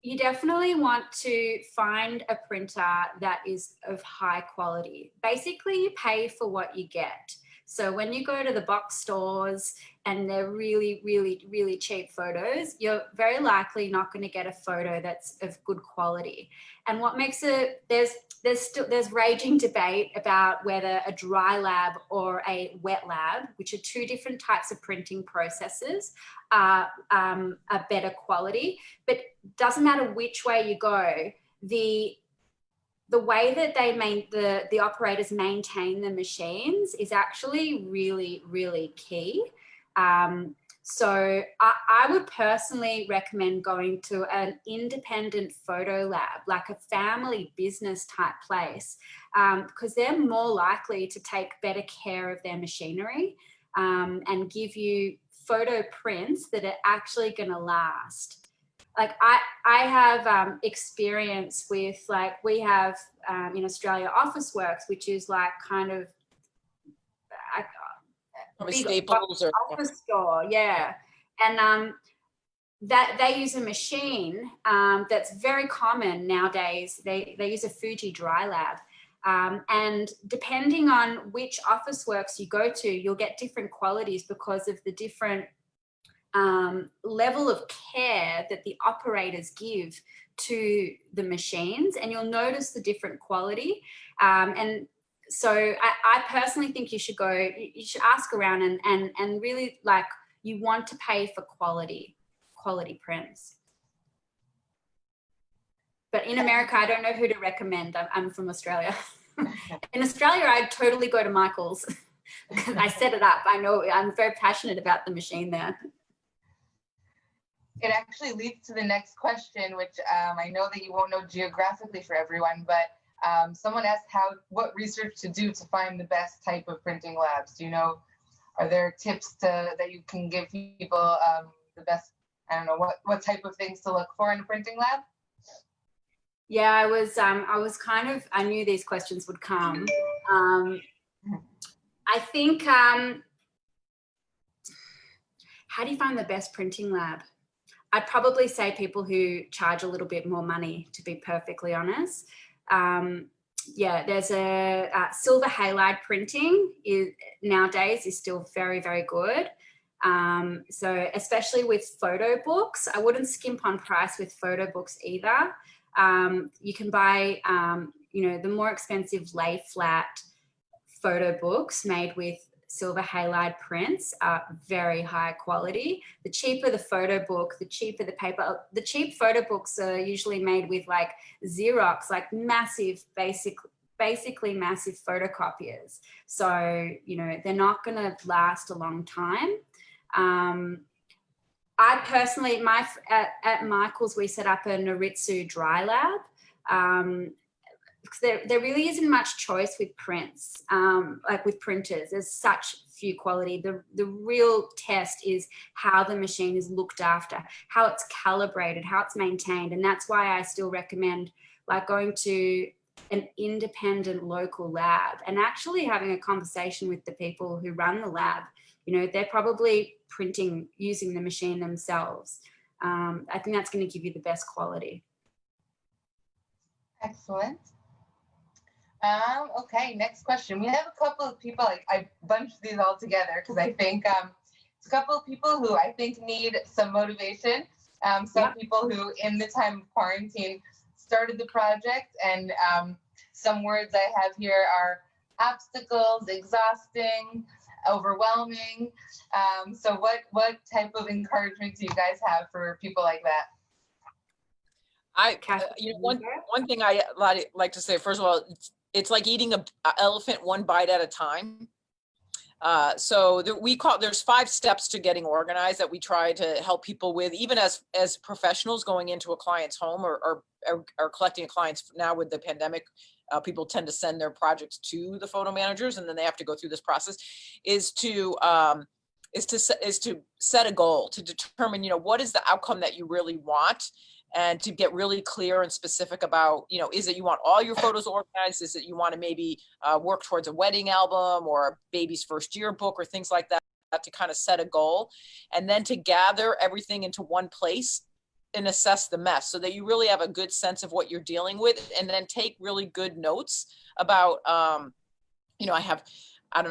you definitely want to find a printer that is of high quality. Basically, you pay for what you get. So when you go to the box stores and they're really, really, really cheap photos, you're very likely not going to get a photo that's of good quality. And what makes it, there's raging debate about whether a dry lab or a wet lab, which are two different types of printing processes, are better quality. But doesn't matter which way you go, the way that the operators maintain the machines is actually really, really key. So I would personally recommend going to an independent photo lab, like a family business type place, because they're more likely to take better care of their machinery and give you photo prints that are actually going to last. Like I have experience with, like, we have in Australia Officeworks, which is like kind of big Staples or office store, yeah. And that they use a machine that's very common nowadays. They use a Fuji dry lab. And depending on which Officeworks you go to, you'll get different qualities because of the different level of care that the operators give to the machines, and you'll notice the different quality. And so I personally think you should ask around and really, like, you want to pay for quality prints. But in America, I don't know who to recommend. I'm from Australia. In Australia, I'd totally go to Michael's because I set it up. I know I'm very passionate about the machine there. It actually leads to the next question, which I know that you won't know geographically for everyone, but someone asked what research to do to find the best type of printing labs. Do you know, are there tips that you can give people the best, I don't know, what type of things to look for in a printing lab? Yeah, I knew these questions would come. I think, how do you find the best printing lab? I'd probably say people who charge a little bit more money, to be perfectly honest. Yeah, there's a silver halide printing nowadays is still very, very good. So especially with photo books, I wouldn't skimp on price with photo books either. You can buy, the more expensive lay flat photo books made with silver halide prints are very high quality. The cheaper the photo book, the cheaper the paper. The cheap photo books are usually made with like Xerox, like massive, basically massive photocopiers. So, they're not going to last a long time. I personally, at Michael's, we set up a Noritsu dry lab. Because there really isn't much choice with prints, like with printers. There's such few quality. The real test is how the machine is looked after, how it's calibrated, how it's maintained. And that's why I still recommend like going to an independent local lab and actually having a conversation with the people who run the lab. They're probably printing using the machine themselves. I think that's going to give you the best quality. Excellent. Okay, next question. We have a couple of people, I bunched these all together because I think it's a couple of people who I think need some motivation. Some people who in the time of quarantine started the project, and some words I have here are obstacles, exhausting, overwhelming. So what type of encouragement do you guys have for people like that? One thing I like to say, first of all, it's like eating an elephant one bite at a time. So there's 5 steps to getting organized that we try to help people with, even as professionals going into a client's home or collecting clients. Now with the pandemic, people tend to send their projects to the photo managers, and then they have to go through this process. Is to set a goal, to determine what is the outcome that you really want, and to get really clear and specific about, is it you want all your photos organized? Is it you want to maybe work towards a wedding album or a baby's first year book or things like that, to kind of set a goal, and then to gather everything into one place and assess the mess so that you really have a good sense of what you're dealing with, and then take really good notes about, I have,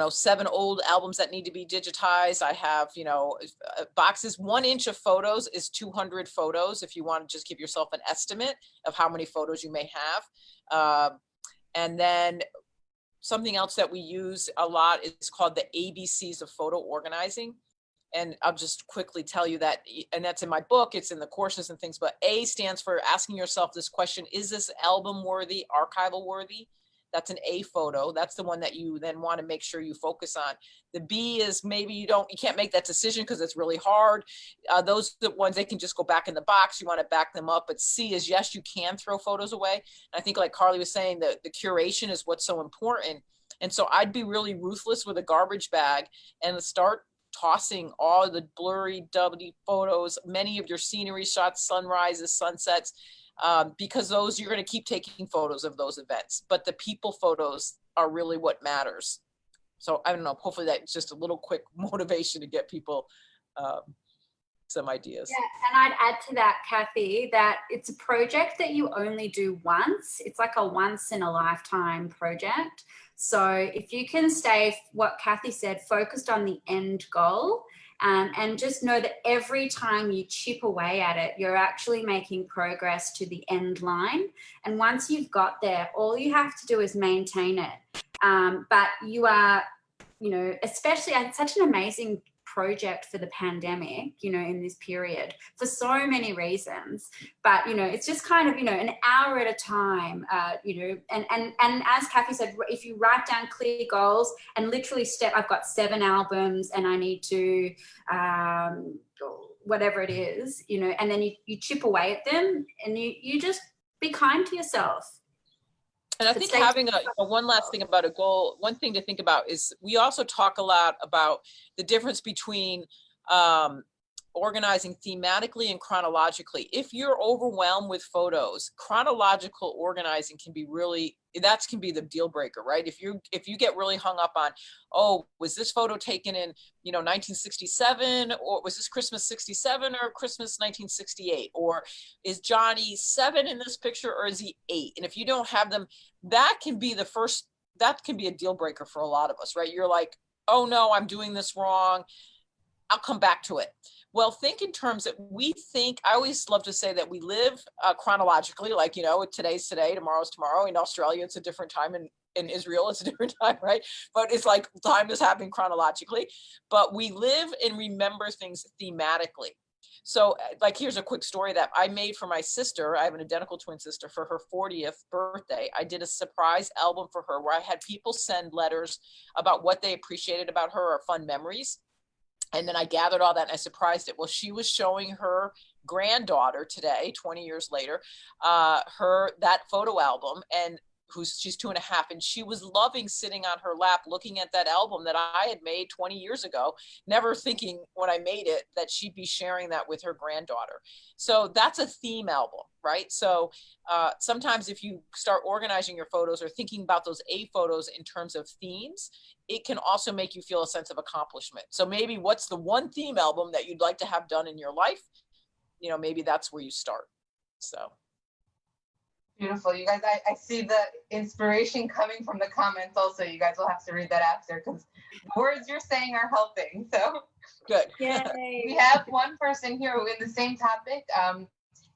7 old albums that need to be digitized. I have, boxes. 1 inch of photos is 200 photos. If you want to just give yourself an estimate of how many photos you may have. And then something else that we use a lot is called the ABCs of photo organizing. And I'll just quickly tell you that, and that's in my book, it's in the courses and things, but A stands for asking yourself this question: is this album worthy, archival worthy? That's an A photo. That's the one that you then want to make sure you focus on. The B is maybe you can't make that decision because it's really hard. Those are the ones they can just go back in the box. You want to back them up. But C is yes, you can throw photos away. And I think like Carly was saying, the curation is what's so important. And so I'd be really ruthless with a garbage bag and start tossing all the blurry, doubly photos, many of your scenery shots, sunrises, sunsets, because those, you're going to keep taking photos of those events, but the people photos are really what matters. So I don't know, hopefully that's just a little quick motivation to get people some ideas. Yeah, and I'd add to that, Kathy, that it's a project that you only do once. It's like a once in a lifetime project. So if you can stay, what Kathy said, focused on the end goal And just know that every time you chip away at it, you're actually making progress to the end line. And once you've got there, all you have to do is maintain it. But you are, you know, especially it's such an amazing project for the pandemic, you know, in this period for so many reasons. But, you know, it's just kind of, you know, an hour at a time, you know, and as Kathy said, if you write down clear goals and literally I've got 7 albums and I need to, whatever it is, you know, and then you chip away at them and you just be kind to yourself. And I think having one last thing about a goal, one thing to think about is we also talk a lot about the difference between organizing thematically and chronologically. If you're overwhelmed with photos, chronological organizing can be that can be the deal breaker, right? If you get really hung up on, oh, was this photo taken in, you know, 1967, or was this Christmas 67 or Christmas 1968, or is Johnny 7 in this picture or is he 8? And if you don't have them, that can be a deal breaker for a lot of us, right? You're like, oh no, I'm doing this wrong, I'll come back to it. Well, think in terms that I always love to say that we live chronologically, like, you know, today's today, tomorrow's tomorrow. In Australia, it's a different time. In Israel, it's a different time, right? But it's like time is happening chronologically. But we live and remember things thematically. So like, here's a quick story that I made for my sister. I have an identical twin sister. For her 40th birthday, I did a surprise album for her where I had people send letters about what they appreciated about her or fun memories. And then I gathered all that and I surprised it. Well, she was showing her granddaughter today, 20 years later, that photo album, and she's 2.5, and she was loving sitting on her lap looking at that album that I had made 20 years ago, never thinking when I made it that she'd be sharing that with her granddaughter. So that's a theme album, right? So sometimes if you start organizing your photos or thinking about those A photos in terms of themes, it can also make you feel a sense of accomplishment. So maybe what's the one theme album that you'd like to have done in your life? You know, maybe that's where you start. So. Beautiful. You guys, I see the inspiration coming from the comments also. You guys will have to read that after because the words you're saying are helping. So good. Yay. We have one person here who in the same topic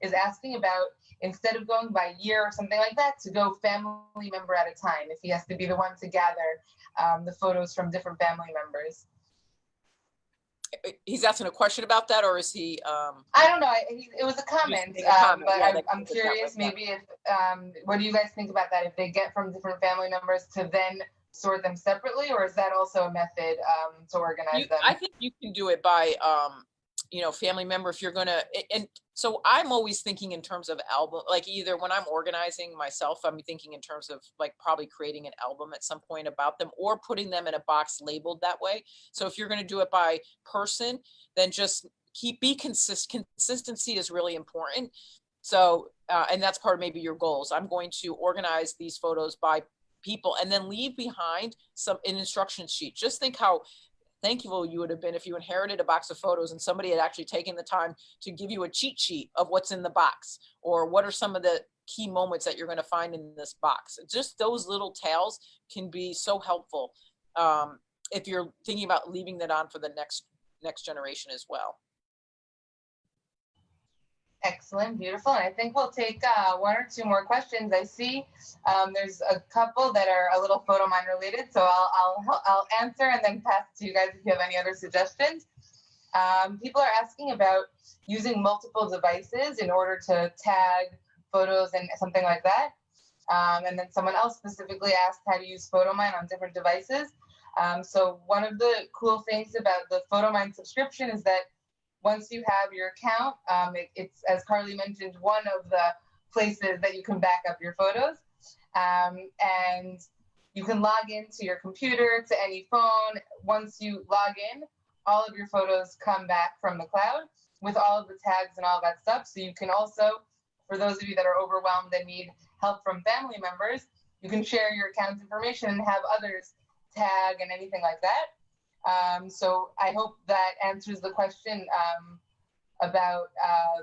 is asking about, instead of going by year or something like that, to go family member at a time, if he has to be the one to gather the photos from different family members. He's asking a question about that, or is he? I don't know. It was a comment, but yeah, I'm curious. Maybe if what do you guys think about that? If they get from different family members to then sort them separately, or is that also a method to organize them? I think you can do it by you know, family member if you're gonna. And so I'm always thinking in terms of album, like either when I'm organizing myself, I'm thinking in terms of like probably creating an album at some point about them or putting them in a box labeled that way. So if you're going to do it by person, then just be consistent. Consistency is really important. So, and that's part of maybe your goals. I'm going to organize these photos by people and then leave behind an instruction sheet. Just think how thankful you would have been if you inherited a box of photos and somebody had actually taken the time to give you a cheat sheet of what's in the box or what are some of the key moments that you're going to find in this box. Just those little tales can be so helpful if you're thinking about leaving that on for the next generation as well. Excellent, beautiful. And I think we'll take 1 or 2 more questions. I see there's a couple that are a little Photomyne related, so I'll answer and then pass it to you guys if you have any other suggestions. People are asking about using multiple devices in order to tag photos and something like that. And then someone else specifically asked how to use Photomyne on different devices. So one of the cool things about the Photomyne subscription is that once you have your account, it's, as Carly mentioned, one of the places that you can back up your photos. And you can log into your computer, to any phone. Once you log in, all of your photos come back from the cloud with all of the tags and all that stuff. So you can also, for those of you that are overwhelmed and need help from family members, you can share your account information and have others tag and anything like that. So I hope that answers the question about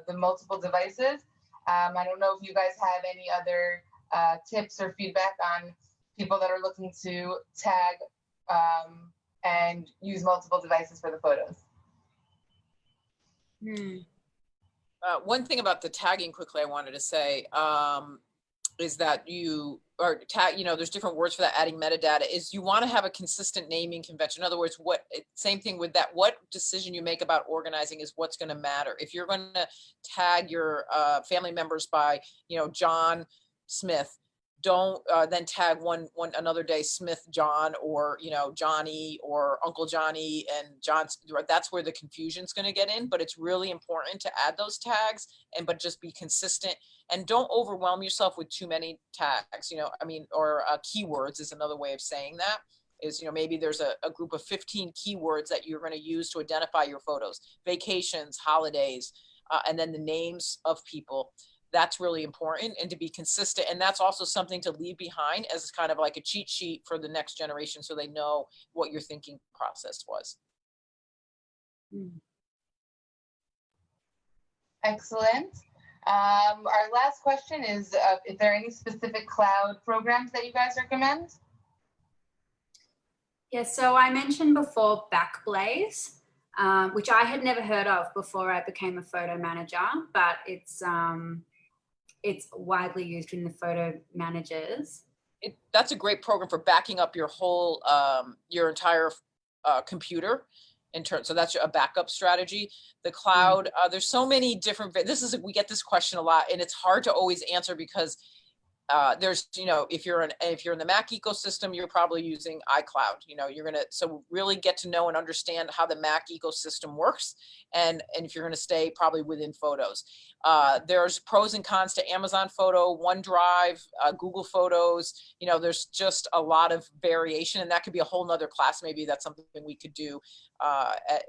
the multiple devices. I don't know if you guys have any other tips or feedback on people that are looking to tag and use multiple devices for the photos. One thing about the tagging quickly I wanted to say is that you or tag, there's different words for that, adding metadata, is you want to have a consistent naming convention. In other words, same thing with that, what decision you make about organizing is what's going to matter. If you're going to tag your family members by, John Smith, don't then tag one another day Smith John, or Johnny or Uncle Johnny and John's. That's where the confusion's going to get in. But it's really important to add those tags, but just be consistent, and don't overwhelm yourself with too many tags. Or keywords is another way of saying that. Is maybe there's a group of 15 keywords that you're going to use to identify your photos: vacations, holidays, and then the names of people. That's really important, and to be consistent. And that's also something to leave behind as kind of like a cheat sheet for the next generation, so they know what your thinking process was. Excellent. Our last question is there any specific cloud programs that you guys recommend? Yeah, so I mentioned before Backblaze, which I had never heard of before I became a photo manager, but it's widely used in the photo managers. That's a great program for backing up your whole, your entire computer. So that's a backup strategy. The cloud, there's so many different, we get this question a lot, and it's hard to always answer because there's, if you're in the Mac ecosystem, you're probably using iCloud. So really get to know and understand how the Mac ecosystem works, and if you're going to stay probably within Photos. There's pros and cons to Amazon Photo, OneDrive, Google Photos. There's just a lot of variation, and that could be a whole nother class. Maybe that's something we could do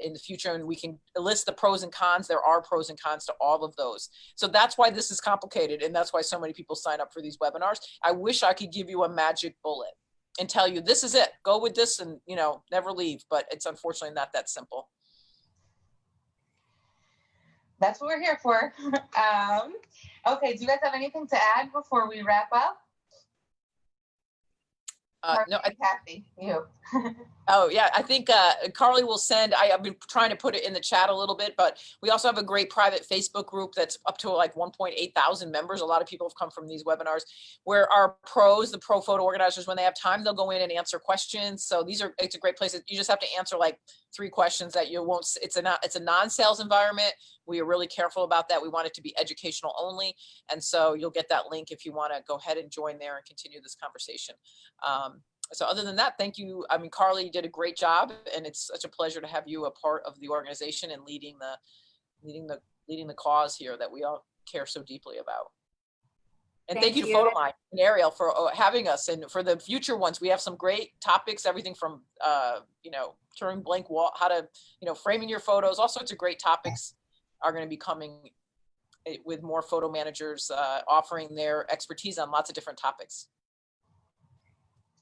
in the future, and we can list the pros and cons. There are pros and cons to all of those. So that's why this is complicated, and that's why so many people sign up for these webinars. I wish I could give you a magic bullet and tell you this is it, go with this, and never leave, but it's unfortunately not that simple. That's what we're here for. Okay, do you guys have anything to add before we wrap up? No, Kathy, you. Oh yeah, I think Carly will send. I've been trying to put it in the chat a little bit, but we also have a great private Facebook group that's up to like 1.8 thousand members. A lot of people have come from these webinars, where our pros, the pro photo organizers, when they have time, they'll go in and answer questions. So it's a great place. You just have to answer like 3 questions that you won't. It's a non-sales environment. We are really careful about that. We want it to be educational only, and so you'll get that link if you want to go ahead and join there and continue this conversation. So other than that, thank you. I mean, Carly, you did a great job, and it's such a pleasure to have you a part of the organization and leading the cause here that we all care so deeply about. And thank you to Photomyne and Ariel for having us, and for the future ones. We have some great topics, everything from turning blank wall, how to framing your photos. All sorts of great topics are going to be coming with more photo managers offering their expertise on lots of different topics.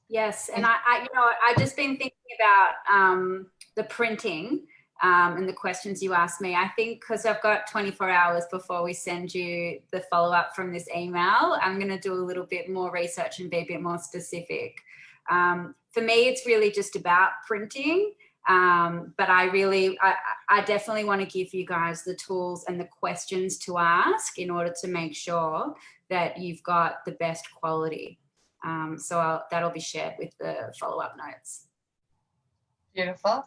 Yes, and I've just been thinking about the printing and the questions you asked me. I think because I've got 24 hours before we send you the follow-up from this email, I'm going to do a little bit more research and be a bit more specific. For me, it's really just about printing, but I definitely want to give you guys the tools and the questions to ask in order to make sure that you've got the best quality. So that'll be shared with the follow-up notes. Beautiful.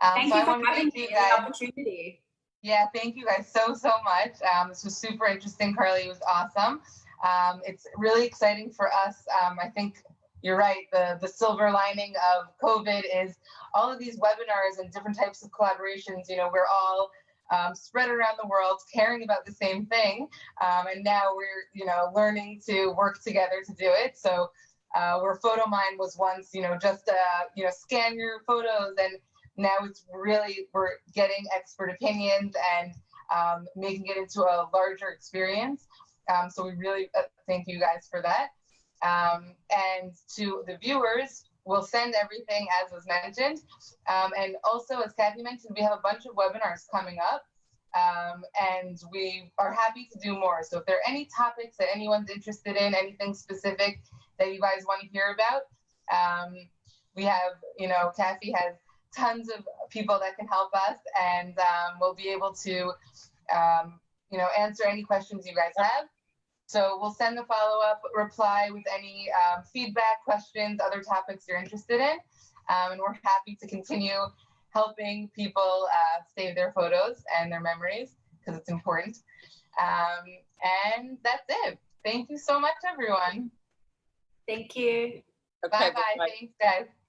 Thank you for having me, the opportunity. Yeah, thank you guys so much. This was super interesting, Carly. It was awesome. It's really exciting for us. I think you're right. The silver lining of COVID is all of these webinars and different types of collaborations. We're all spread around the world, caring about the same thing, and now we're learning to work together to do it. So where Photomyne was once just scan your photos, and now it's really, we're getting expert opinions and making it into a larger experience. So we really thank you guys for that. And to the viewers, we'll send everything as was mentioned. And also, as Kathy mentioned, we have a bunch of webinars coming up, and we are happy to do more. So if there are any topics that anyone's interested in, anything specific that you guys want to hear about, we have, Kathy has tons of people that can help us, and we'll be able to, answer any questions you guys have. So we'll send the follow-up reply with any feedback, questions, other topics you're interested in. And we're happy to continue helping people save their photos and their memories, because it's important. And that's it. Thank you so much, everyone. Thank you. Okay, Bye-bye. Thanks, guys.